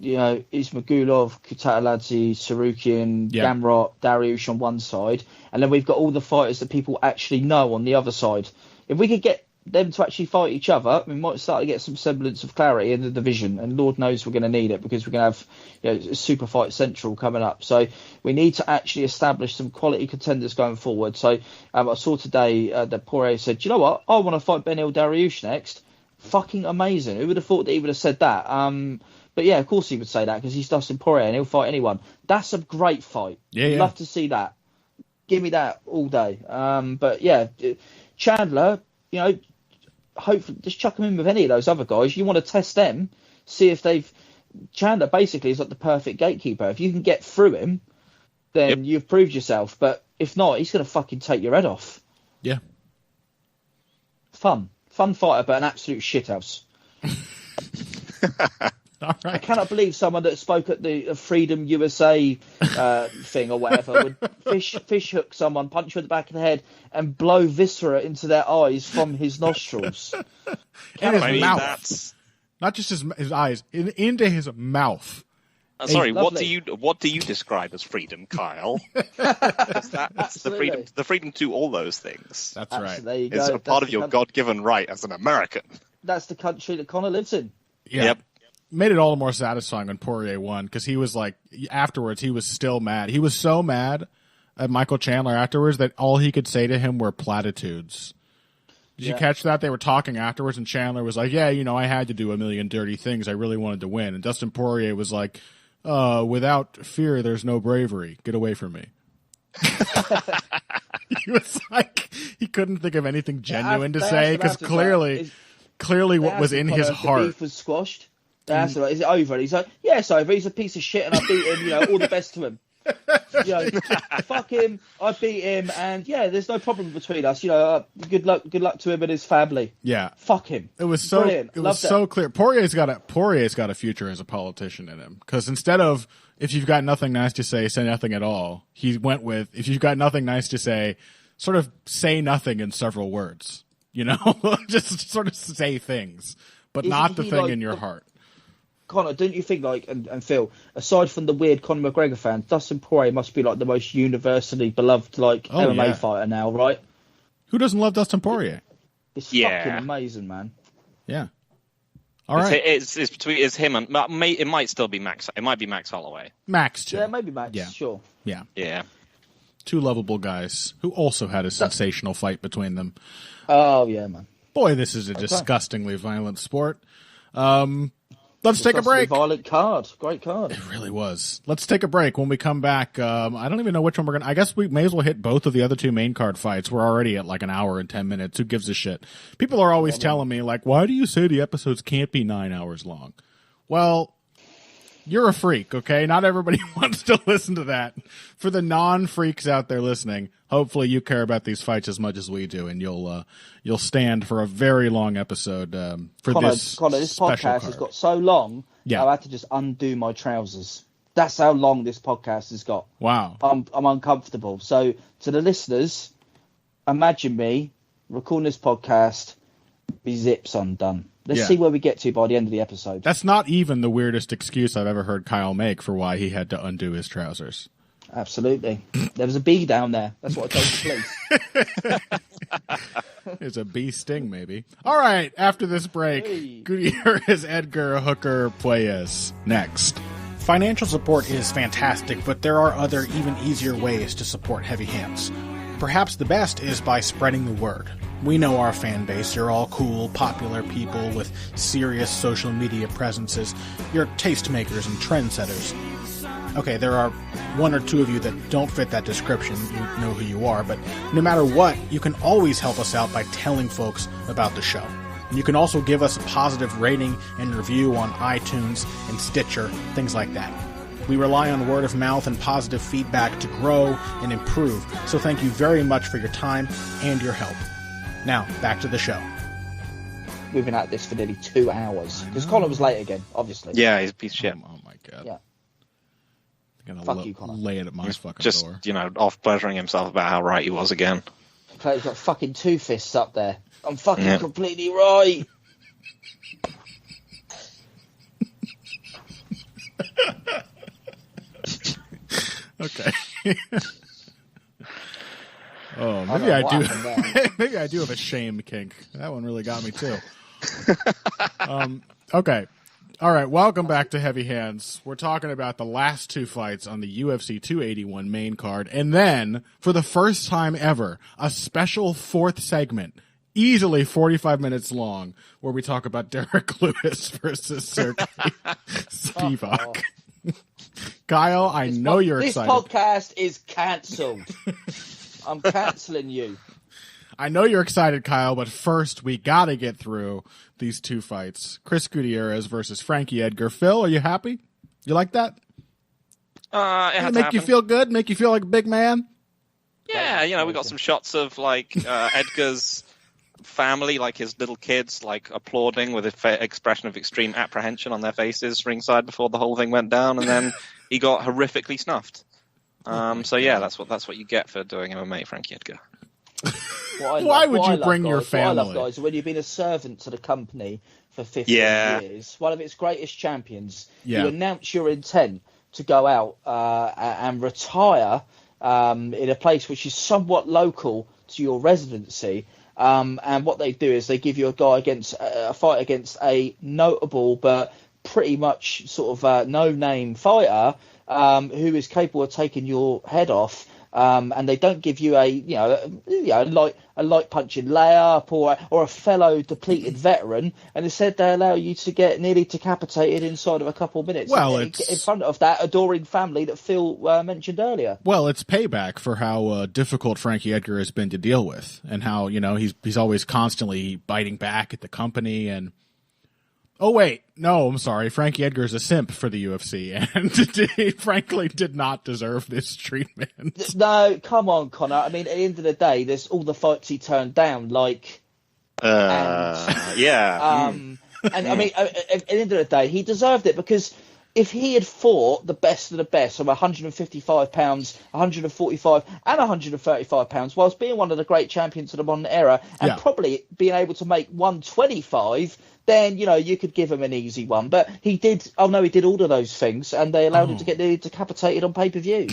Kutaladze, Sarukian, Gamrot, Dariush on one side, and then we've got all the fighters that people actually know on the other side. If we could get them to actually fight each other, we might start to get some semblance of clarity in the division, and Lord knows we're going to need it because we're going to have Super Fight Central coming up. So we need to actually establish some quality contenders going forward. So I saw today that Poirier said, "Do you know what? I want to fight Beneil Dariush next." Fucking amazing. Who would have thought that he would have said that? But yeah, of course he would say that because he's Dustin Poirier and he'll fight anyone. That's a great fight. Yeah. Love to see that. Give me that all day. But yeah, Chandler, hopefully just chuck him in with any of those other guys. You want to test them, see if they've... Chandler basically is like the perfect gatekeeper. If you can get through him, then you've proved yourself. But if not, he's going to fucking take your head off. Yeah. Fun fighter, but an absolute shithouse. All right. I cannot believe someone that spoke at the Freedom USA thing or whatever would fish hook someone, punch you in the back of the head, and blow viscera into their eyes from his nostrils. In his mouth. Not just his eyes, into his mouth. Sorry, what do you describe as freedom, Kyle? That's the freedom to do all those things. That's right. There you go. It's a part of your God-given right as an American. That's the country that Connor lives in. Yeah. Yep. Made it all the more satisfying when Poirier won, because he was like, afterwards, he was still mad. He was so mad at Michael Chandler afterwards that all he could say to him were platitudes. Did you catch that? They were talking afterwards, and Chandler was like, I had to do a million dirty things. I really wanted to win. And Dustin Poirier was like, without fear, there's no bravery. Get away from me. He was like, he couldn't think of anything genuine to say, because clearly what was in his heart. The beef was squashed. That's right. Is it over? And he's like, yeah, it's over. He's a piece of shit, and I beat him. All the best to him. Fuck him. I beat him, and there's no problem between us. Good luck to him and his family. Yeah, fuck him. It was so brilliant. It was so clear. Poirier's got a future as a politician in him, because instead of if you've got nothing nice to say nothing at all, he went with if you've got nothing nice to say, sort of say nothing in several words. Just sort of say things, but not the thing in your heart. Connor, don't you think, and Phil, aside from the weird Conor McGregor fans, Dustin Poirier must be the most universally beloved MMA fighter now, right? Who doesn't love Dustin Poirier? It's fucking amazing, man. Yeah. All right. It's him and it might still be Max. It might be Max Holloway. Max too. Yeah, maybe Max. Yeah. Sure. Yeah. Yeah. 2 lovable guys who also had a sensational fight between them. Oh yeah, man. Boy, this is a disgustingly violent sport. Let's take a break. Violent card. Great card. It really was. Let's take a break. When we come back, I don't even know which one we're going to... I guess we may as well hit both of the other 2 main card fights. We're already at an hour and 10 minutes. Who gives a shit? People are always telling me, why do you say the episodes can't be 9 hours long? Well, you're a freak, okay? Not everybody wants to listen to that. For the non-freaks out there listening, hopefully you care about these fights as much as we do, and you'll stand for a very long episode for this podcast has got so long, I had to just undo my trousers. That's how long this podcast has got. Wow. I'm uncomfortable. So to the listeners, imagine me recording this podcast, my zips undone. Let's see where we get to by the end of the episode. That's not even the weirdest excuse I've ever heard Kyle make for why he had to undo his trousers. Absolutely. There was a bee down there. That's what I told the police. There's a bee sting, maybe. All right, after this break, Hey. Gutierrez, Edgar, Hooker, Puelles. Next. Financial support is fantastic, but there are other, even easier ways to support Heavy Hands. Perhaps the best is by spreading the word. We know our fan base. You're all cool, popular people with serious social media presences. You're tastemakers and trendsetters. Okay, there are one or two of you that don't fit that description. You know who you are, but no matter what, you can always help us out by telling folks about the show. You can also give us a positive rating and review on iTunes and Stitcher, things like that. We rely on word of mouth and positive feedback to grow and improve, so thank you very much for your time and your help. Now, back to the show. We've been at this for nearly 2 hours. Because Connor was late again, obviously. Yeah, he's a piece of shit. Oh my god. Yeah. Gonna Fuck you, Connor. lay it at my He's fucking just, door. off pleasuring himself about how right he was again. He's got fucking two fists up there. I'm fucking completely right. Okay. Oh, maybe I do. Maybe I do have a shame kink. That one really got me too. Okay. All right. Welcome back to Heavy Hands. We're talking about the last two fights on the UFC 281 main card, and then for the first time ever, a special fourth segment, easily 45 minutes long, where we talk about Derek Lewis versus Sergey Spivak. Kyle, I know you're excited. This podcast is cancelled. I'm cancelling you. I know you're excited, Kyle, but first we got to get through these two fights. Chris Gutierrez versus Frankie Edgar. Phil, are you happy? You like that? It Make you feel good? Make you feel like a big man? Yeah, we got some shots of Edgar's family, like his little kids, like applauding with an expression of extreme apprehension on their faces ringside before the whole thing went down, and then he got horrifically snuffed. So yeah, that's what you get for doing MMA, Frankie Edgar. Why would you bring your family? What I love, guys, when you've been a servant to the company for 15 years, one of its greatest champions, you announce your intent to go out and retire in a place which is somewhat local to your residency. And what they do is they give you a fight against a notable but pretty much sort of no-name fighter who is capable of taking your head off. And they don't give you a light punching layup or a fellow depleted veteran, and instead they allow you to get nearly decapitated inside of a couple of minutes. Well, in front of that adoring family that Phil mentioned earlier. Well, it's payback for how difficult Frankie Edgar has been to deal with, and how he's always constantly biting back at the company and. Oh, wait. No, I'm sorry. Frankie Edgar is a simp for the UFC, and he frankly did not deserve this treatment. No, come on, Connor. I mean, at the end of the day, there's all the fights he turned down, like... yeah. And, I mean, at the end of the day, he deserved it, because if he had fought the best of the best from 155 pounds, 145 and 135 pounds, whilst being one of the great champions of the modern era, and probably being able to make 125... then, you could give him an easy one. But he did all of those things, and they allowed him to get decapitated on pay-per-view.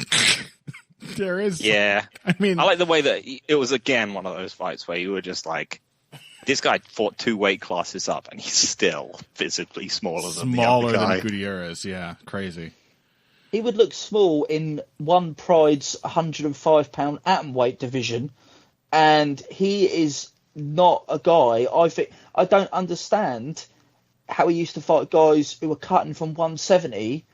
There is... Yeah. I mean... I like the way that it was, again, one of those fights where you were just like, this guy fought 2 weight classes up, and he's still visibly smaller than the other guy. Than Gutierrez, yeah. Crazy. He would look small in One Pride's 105-pound atomweight division, and he is... not a guy. I don't understand how he used to fight guys who were cutting from 170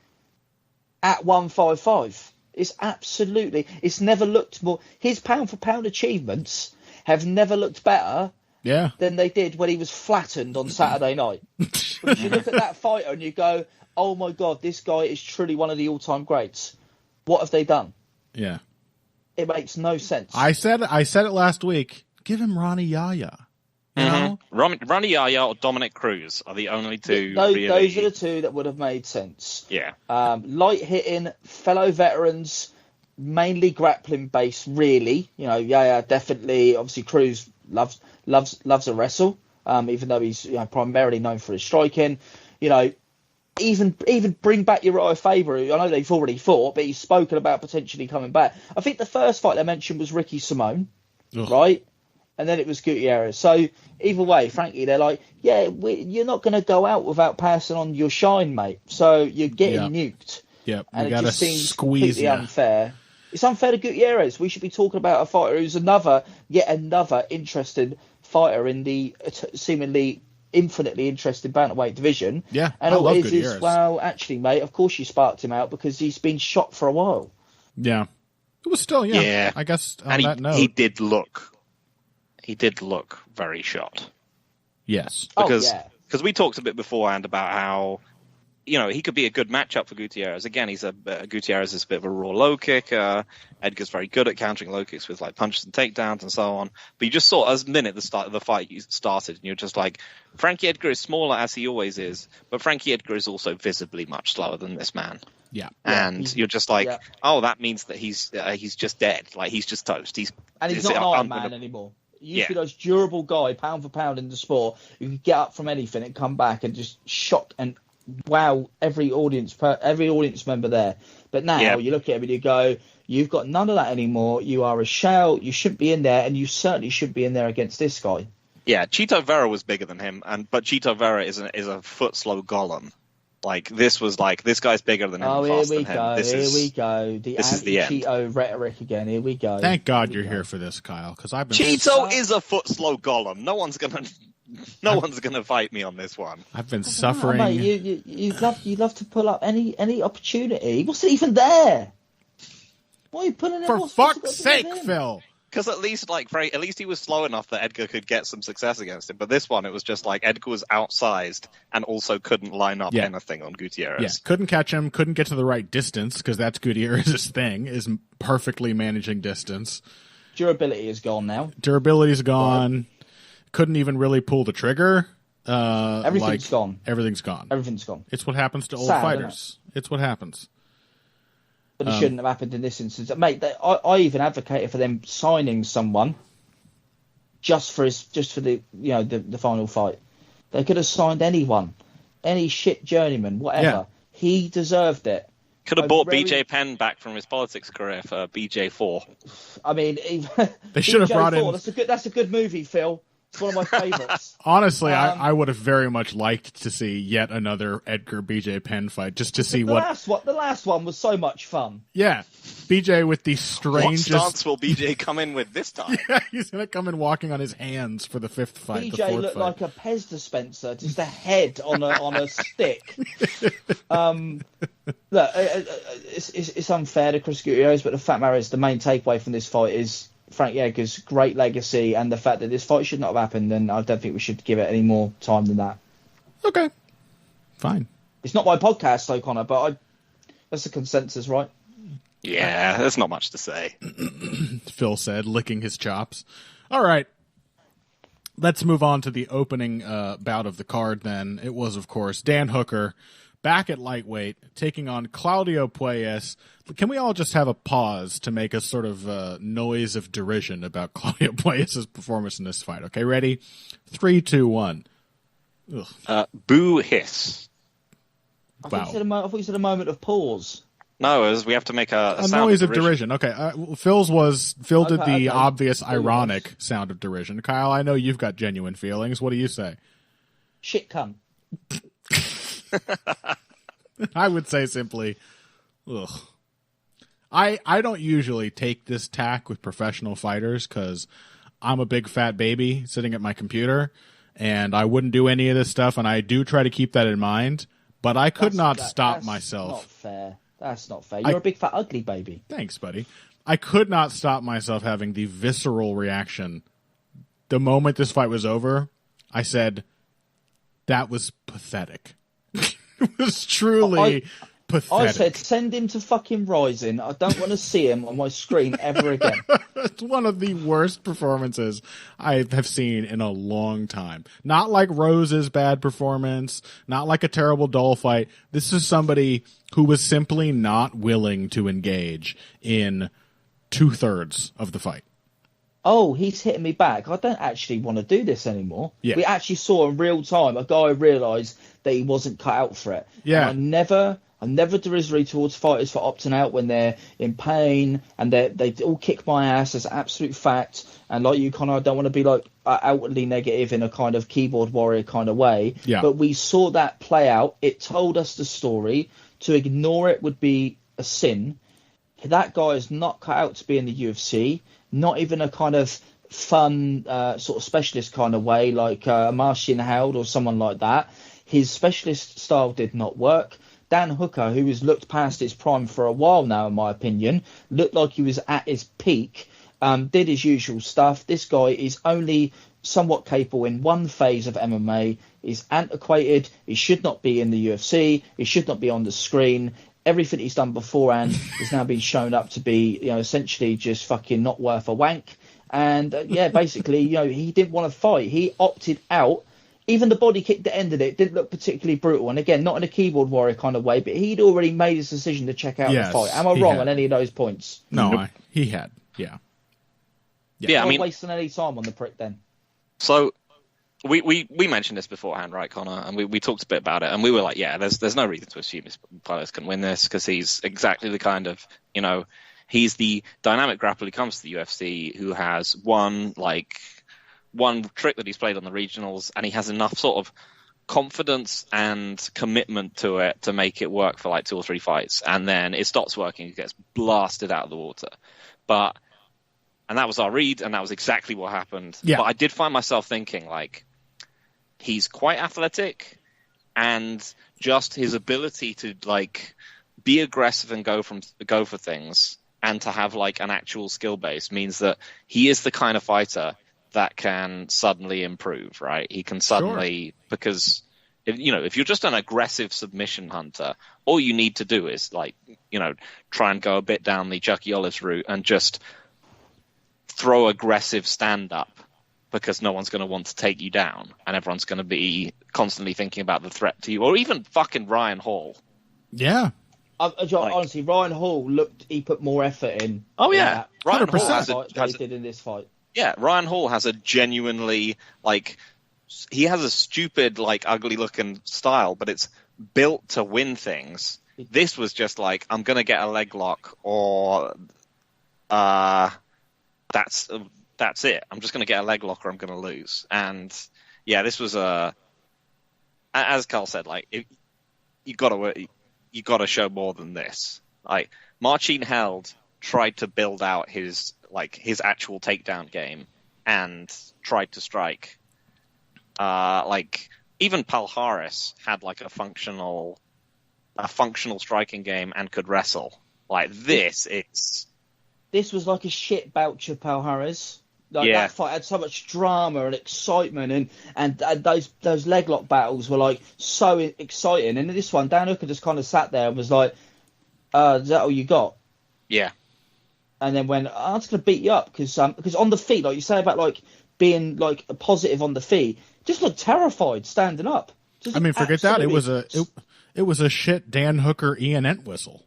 at 155. It's never looked more. His pound for pound achievements have never looked better than they did when he was flattened on Saturday night. Because you look at that fighter and you go, oh my God, this guy is truly one of the all-time greats. What have they done? Yeah. It makes no sense. I said it last week. Give him Ronnie Yaya. You know? Ronnie Yaya or Dominic Cruz are the only two. Those are the two that would have made sense. Yeah. Light hitting, fellow veterans, mainly grappling based. Really, Yaya definitely. Obviously, Cruz loves a wrestle. Even though he's primarily known for his striking. even bring back Uriah Faber, who I know they've already fought, but he's spoken about potentially coming back. I think the first fight they mentioned was Ricky Simone, right? And then it was Gutierrez. So either way, frankly, they're like, yeah, you're not going to go out without passing on your shine, mate. So you're getting nuked. Yep, and it just seems squeeze completely unfair. It's unfair to Gutierrez. We should be talking about a fighter who's yet another interesting fighter in the seemingly infinitely interesting bantamweight division. Yeah, and I all love it is Gutierrez. Well, actually, mate, of course you sparked him out because he's been shot for a while. Yeah, it was still I guess on that note, he did look very shot. Yes, because we talked a bit beforehand about how, you know, he could be a good matchup for Gutierrez. Again, Gutierrez is a bit of a raw low kicker. Edgar's very good at countering low kicks with like punches and takedowns and so on. But you just saw as the minute the start of the fight started, and you're just like, Frankie Edgar is smaller as he always is, but Frankie Edgar is also visibly much slower than this man. Yeah, and you're just like, oh, that means that he's just dead. Like he's just toast. He's not an Iron Man anymore. He used to be the most durable guy, pound for pound in the sport, who could get up from anything and come back and just shock and wow every audience member there. But now you look at him and you go, you've got none of that anymore. You are a shell. You shouldn't be in there, and you certainly should be in there against this guy. Yeah, Chito Vera was bigger than him, but Chito Vera is a foot slow golem. Like this was like, this guy's bigger than him. Oh, here we go. Here we go. The anti-Cheeto rhetoric again. Here we go. Thank God you're here for this, Kyle, because I've been. Cheeto is a foot slow golem. No one's gonna fight me on this one. I've been suffering. Oh, mate, you love to pull up any opportunity. He wasn't even there. Why are you pulling him? For fuck's sake, Phil. Because at least he was slow enough that Edgar could get some success against him. But this one, it was just like Edgar was outsized and also couldn't line up anything on Gutierrez. Yeah, couldn't catch him, couldn't get to the right distance, because that's Gutierrez's thing, is perfectly managing distance. Durability is gone now. Durability's gone. Right. Couldn't even really pull the trigger. Everything's gone. Everything's gone. Everything's gone. It's what happens to old fighters. It's what happens. But it shouldn't have happened in this instance, mate. I even advocated for them signing someone just for the the final fight. They could have signed anyone, any shit journeyman, whatever. Yeah. He deserved it. Could have bought BJ Penn back from his politics career for BJ4. I mean, they should have brought in. That's a good movie, Phil. It's one of my favorites. Honestly, I would have very much liked to see yet another Edgar BJ Penn fight, just to see the last one was so much fun. Yeah, BJ with the strangest. What stance will BJ come in with this time? Yeah, he's gonna come in walking on his hands for the fifth fight. BJ looked like a Pez dispenser, just a head on a stick. Look, it's unfair to Chris Gutierrez, but the fact matter is the main takeaway from this fight is Frankie Edgar's great legacy and the fact that this fight should not have happened, and I don't think we should give it any more time than that. Okay. Fine. It's not my podcast, though, Connor, but that's the consensus, right? Yeah, there's not much to say. Phil said, licking his chops. All right. Let's move on to the opening bout of the card then. It was, of course, Dan Hooker back at lightweight, taking on Claudio Puelles. Can we all just have a pause to make a sort of noise of derision about Claudio Puelles' performance in this fight? Okay, ready? 3, 2, 1. Boo hiss. Wow. I thought you said a moment of pause. No, we have to make a noise of derision. Okay, Phil did the obvious ironic sound of derision. Kyle, I know you've got genuine feelings. What do you say? Shit cunt. I would say simply, ugh. I don't usually take this tack with professional fighters because I'm a big fat baby sitting at my computer, and I wouldn't do any of this stuff, and I do try to keep that in mind, but I could not stop myself. That's not fair. That's not fair. You're a big fat ugly baby. Thanks, buddy. I could not stop myself having the visceral reaction. The moment this fight was over, I said, that was pathetic. It was truly pathetic. I said, send him to fucking Rising. I don't want to see him on my screen ever again. It's one of the worst performances I have seen in a long time. Not like Rose's bad performance, not like a terrible dull fight. This is somebody who was simply not willing to engage in 2/3 of the fight. oh, he's hitting me back. I don't actually want to do this anymore. Yeah. We actually saw in real time a guy realise that he wasn't cut out for it. Yeah. And I'm never derisory towards fighters for opting out when they're in pain, and they all kick my ass as absolute fact. And like you, Connor, I don't want to be like outwardly negative in a kind of keyboard warrior kind of way. Yeah. But we saw that play out. It told us the story. To ignore it would be a sin. That guy is not cut out to be in the UFC. Not even a kind of fun sort of specialist kind of way like Marcin Held or someone like that. His specialist style did not work. Dan Hooker, who has looked past his prime for a while now, in my opinion, looked like he was at his peak, did his usual stuff. This guy is only somewhat capable in one phase of MMA. He's antiquated. He should not be in the UFC. He should not be on the screen. Everything he's done beforehand has now been shown up to be, essentially just fucking not worth a wank. And basically, he didn't want to fight. He opted out. Even the body kick that ended it didn't look particularly brutal. And again, not in a keyboard warrior kind of way, but he'd already made his decision to check out the fight. Am I wrong on any of those points? No, he had. Yeah. Yeah, I mean, not wasting any time on the prick then. So we mentioned this beforehand, right, Connor? And we talked a bit about it, and we were like, yeah, there's no reason to assume Esparza can win this because he's exactly the kind of, he's the dynamic grappler who comes to the UFC who has one trick that he's played on the regionals, and he has enough sort of confidence and commitment to it to make it work for like 2 or 3 fights, and then it stops working, it gets blasted out of the water. And that was our read, and that was exactly what happened. Yeah. But I did find myself thinking, like, he's quite athletic, and just his ability to like be aggressive and go for things, and to have like an actual skill base means that he is the kind of fighter that can suddenly improve, right? He can suddenly, because if you're just an aggressive submission hunter, all you need to do is try and go a bit down the Chucky Olives route and just throw aggressive stand up, because no one's going to want to take you down, and everyone's going to be constantly thinking about the threat to you, or even fucking Ryan Hall. Yeah. Honestly, Ryan Hall he put more effort in. Oh yeah, Ryan 100%. Hall than he did in this fight. Yeah, Ryan Hall has a genuinely, he has a stupid, ugly looking style, but it's built to win things. This was just I'm going to get a leg lock, or that's it. I'm just going to get a leg lock, or I'm going to lose. And yeah, this was as Carl said, you got to show more than this. Marcin Held tried to build out his actual takedown game and tried to strike. Even Palhares had a functional striking game and could wrestle. This was like a shit bout of Palhares. That fight had so much drama and excitement, and those leg lock battles were so exciting. And in this one, Dan Hooker just kind of sat there and was like, "Is that all you got?" Yeah. And then when I'm just going to beat you up because on the feet, like you say about being a positive on the feet, just looked terrified standing up. Forget that. It was a shit Dan Hooker Ian Entwistle.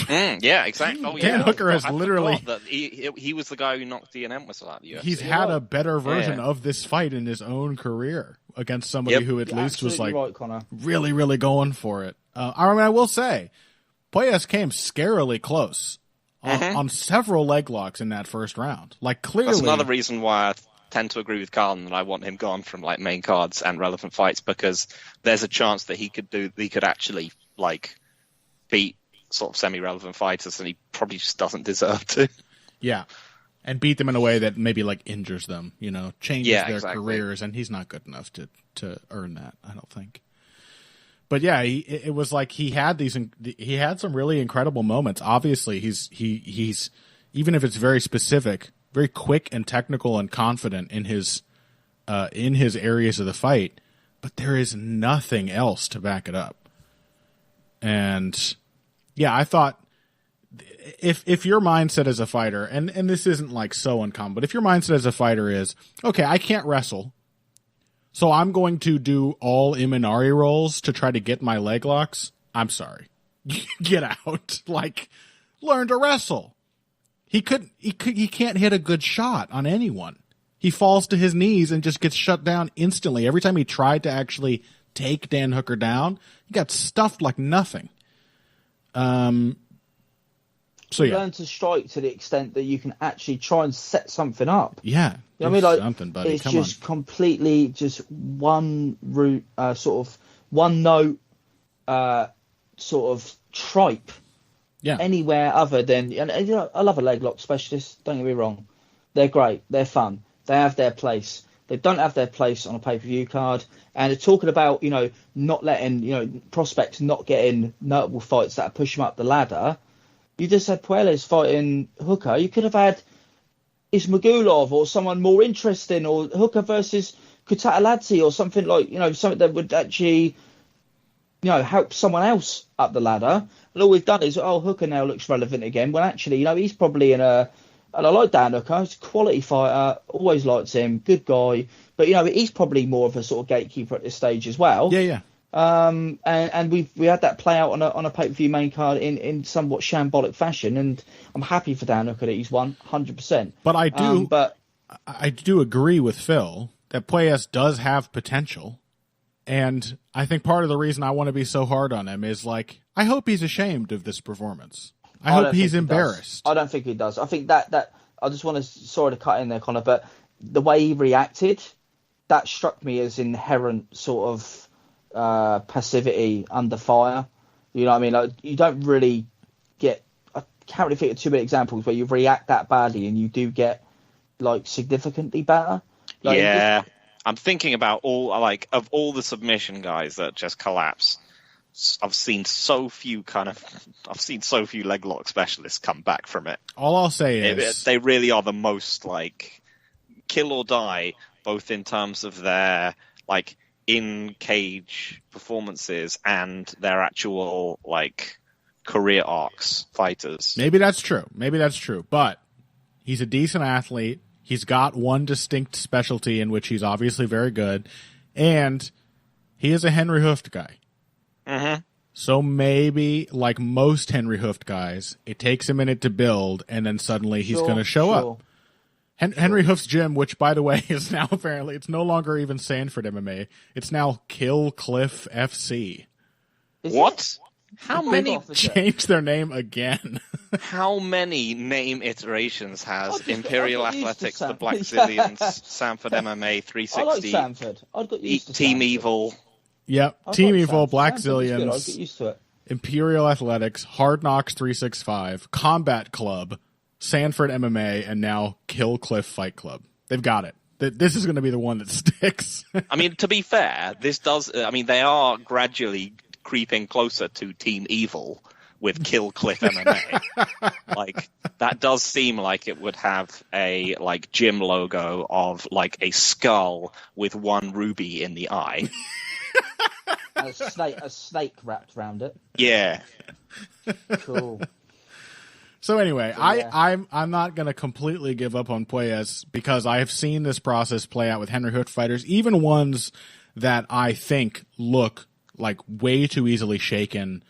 Yeah, exactly. Oh, Dan Hooker has literally that he was the guy who knocked Ian Entwistle out of the UFC. He's had a better version of this fight in his own career against somebody who at least was right, Connor. really, really going for it. I will say, Poyas came scarily close on several leg locks in that first round. Clearly, that's another reason why I tend to agree with Carlin that I want him gone from main cards and relevant fights, because there's a chance that he could actually beat sort of semi-relevant fighters, and he probably just doesn't deserve to. Yeah, and beat them in a way that maybe injures them, changes their careers, and he's not good enough to earn that, I don't think. But yeah, it was he had some really incredible moments. Obviously, he's even if it's very specific, very quick and technical and confident in his areas of the fight, but there is nothing else to back it up. And yeah, I thought if your mindset as a fighter, and this isn't so uncommon, but if your mindset as a fighter is, okay, I can't wrestle, so I'm going to do all Imanari rolls to try to get my leg locks, I'm sorry. Get out. Learn to wrestle. He can't hit a good shot on anyone. He falls to his knees and just gets shut down instantly. Every time he tried to actually take Dan Hooker down, he got stuffed like nothing. So yeah. Learn to strike to the extent that you can actually try and set something up. Yeah. You know what I mean? Like, something, buddy. it's Come just on. completely just one route, sort of one note, sort of tripe. Yeah. Anywhere other than, and you know, I love a leg lock specialist. Don't get me wrong, they're great, they're fun, they have their place. They don't have their place on a pay-per-view card. And they're talking about, you know, not letting, you know, prospects not getting notable fights that push them up the ladder. You just had Puelles fighting Hooker. You could have had Ismagulov or someone more interesting, or Hooker versus Kutateladze or something like, you know, something that would actually, you know, help someone else up the ladder. And all we've done is, oh, Hooker now looks relevant again. Well, actually, you know, he's probably in a, and I like Dan Hooker, he's a quality fighter, always liked him, good guy. But, you know, he's probably more of a sort of gatekeeper at this stage as well. Yeah. And we had that play out on a pay-per-view main card in somewhat shambolic fashion, and I'm happy for Dan Hooker that he's won 100%. But I do agree with Phil that Puelles does have potential. And I think part of the reason I want to be so hard on him is, like, I hope he's ashamed of this performance. I hope he's embarrassed. I don't think he does. I think that I just want to, sorry to cut in there, Connor, but the way he reacted, that struck me as inherent sort of passivity under fire. You know what I mean? Like, you don't really get, I can't really think of too many examples where you react that badly and you do get, like, significantly better. Like, yeah. I'm thinking about all the submission guys that just collapse. I've seen so few leg lock specialists come back from it. All I'll say is they really are the most, like, kill or die, both in terms of their, like, in cage performances and their actual, like, career arcs fighters. Maybe that's true. But he's a decent athlete. He's got one distinct specialty in which he's obviously very good, and he is a Henry Hooft guy. Mm-hmm. So maybe, like most Henry Hooft guys, it takes a minute to build, and then suddenly he's going to show up. Henry Hooft's gym, which, by the way, is now apparently, it's no longer even Sanford MMA. It's now Kill Cliff FC. What? How many changed their name again? How many name iterations has Imperial Athletics, the Black Zillions, Sanford MMA 360? I like Sanford. I'd got used to Team Sanford. Evil. Yep, Team Evil, Black Sanford Zillions, I'd get used to it. Imperial Athletics, Hard Knocks 365, Combat Club, Sanford MMA, and now Kill Cliff Fight Club. They've got it. This is going to be the one that sticks. I mean, to be fair, this does. I mean, they are gradually creeping closer to Team Evil with Kill Cliff MMA. Like, that does seem like it would have a, like, gym logo of, like, a skull with one ruby in the eye. A snake wrapped around it. Yeah. Cool. So anyway, Yeah. I'm not going to completely give up on Puelles because I have seen this process play out with Henry Hooft fighters, even ones that I think look like way too easily shaken,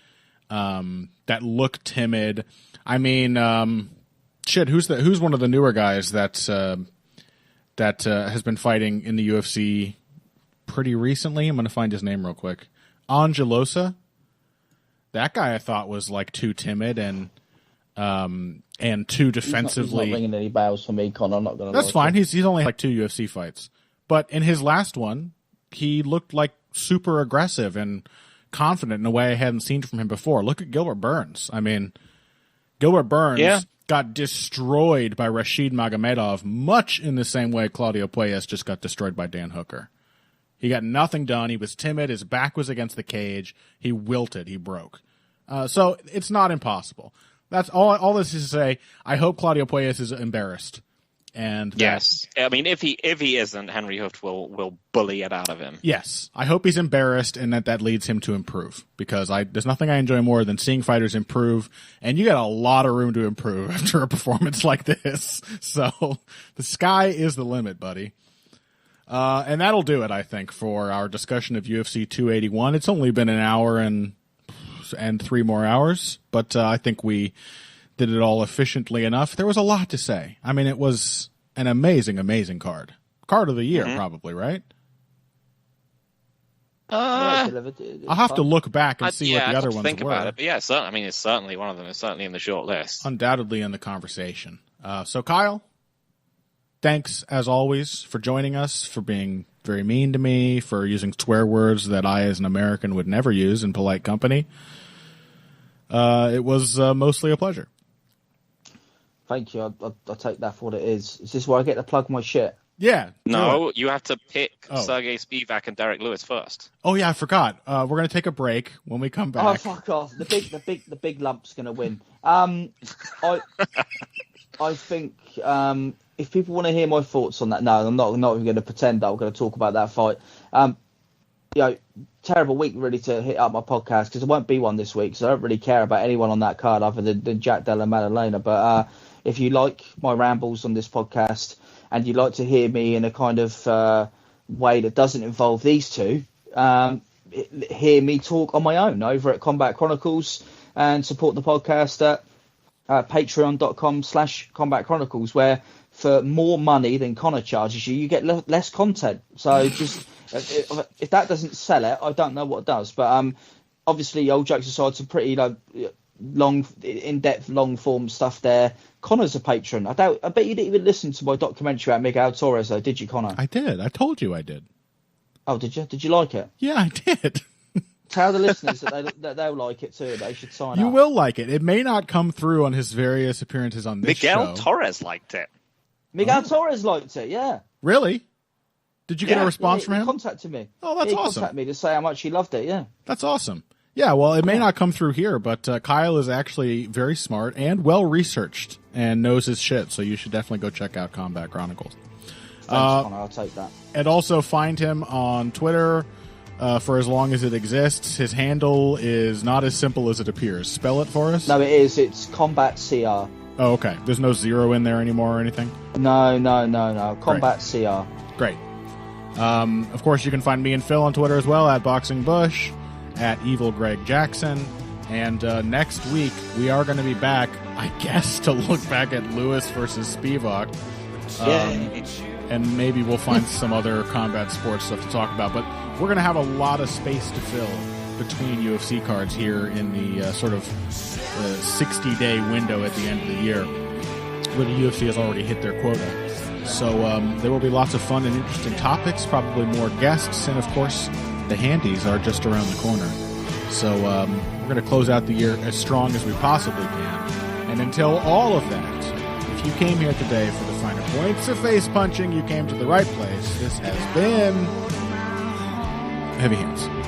that look timid. I mean, who's one of the newer guys that has been fighting in the UFC pretty recently? I'm going to find his name real quick. Angelosa. That guy I thought was like too timid and too defensively. He's not ringing any bells for me, Con. I'm not going to. That's fine. He's only like 2 UFC fights, but in his last one, he looked like super aggressive and confident in a way I hadn't seen from him before. Look at Gilbert Burns. I mean, Gilbert Burns got destroyed by Rashid Magomedov much in the same way Claudio Puelles just got destroyed by Dan Hooker. He got nothing done. He was timid. His back was against the cage. He wilted. He broke. So it's not impossible. That's all this is to say. I hope Claudio Puelles is embarrassed. And yes, I mean, if he isn't, Henry Hooft will bully it out of him. Yes, I hope he's embarrassed, and that leads him to improve. Because there's nothing I enjoy more than seeing fighters improve, and you got a lot of room to improve after a performance like this. So the sky is the limit, buddy. And that'll do it, I think, for our discussion of UFC 281. It's only been an hour and 3 more hours, but I think did it all efficiently enough. There was a lot to say. I mean, it was an amazing, amazing card. Card of the year, probably, right? I'll have to look back and see what the other ones think were. About it, but yeah, certainly, I mean, it's certainly one of them. It's certainly in the short list. Undoubtedly in the conversation. So, Kyle, thanks, as always, for joining us, for being very mean to me, for using swear words that I, as an American, would never use in polite company. It was mostly a pleasure. Thank you. I'll take that for what it is. Is this where I get to plug my shit? Yeah. No, you have to pick Sergey Spivak and Derek Lewis first. Oh yeah, I forgot. We're gonna take a break. When we come back, oh fuck off! The big lump's gonna win. I think if people want to hear my thoughts on that, no, I'm not even going to pretend that I'm going to talk about that fight. Terrible week really to hit up my podcast because there won't be one this week, so I don't really care about anyone on that card other than Jack Della Maddalena. But if you like my rambles on this podcast and you'd like to hear me in a kind of way that doesn't involve these two, hear me talk on my own over at Combat Chronicles and support the podcast at patreon.com/Combat Chronicles, where for more money than Connor charges you, you get less content. So just if that doesn't sell it, I don't know what does. But obviously, old jokes aside, some pretty long, in-depth, long-form stuff there. Connor's a patron. I bet you didn't even listen to my documentary about Miguel Torres, though, did you, Connor? I did. I told you I did. Oh, did you? Did you like it? Yeah, I did. Tell the listeners that they'll like it too. They should sign up. You will like it. It may not come through on his various appearances on this show. Miguel Torres liked it. Miguel Torres liked it, yeah. Really? Did you get a response from him? He contacted me. Oh, that's he awesome. He contacted me to say how much he loved it, yeah. That's awesome. Yeah, well, it may not come through here, but Kyle is actually very smart and well-researched and knows his shit, so you should definitely go check out Combat Chronicles. Thanks, Connor. I'll take that. And also find him on Twitter for as long as it exists. His handle is not as simple as it appears. Spell it for us? No, it is. It's Combat CR. Oh, okay. There's no zero in there anymore or anything? No. Combat CR. Great. Of course, you can find me and Phil on Twitter as well, at Boxing Bush, at Evil Greg Jackson. And next week, we are going to be back, I guess, to look back at Lewis versus Spivak. And maybe we'll find some other combat sports stuff to talk about. But we're going to have a lot of space to fill between UFC cards here in the sort of 60-day window at the end of the year, where the UFC has already hit their quota. So there will be lots of fun and interesting topics, probably more guests, and of course, the handies are just around the corner. So we're going to close out the year as strong as we possibly can. And until all of that, if you came here today for the finer points of face punching, you came to the right place. This has been Heavy Hands.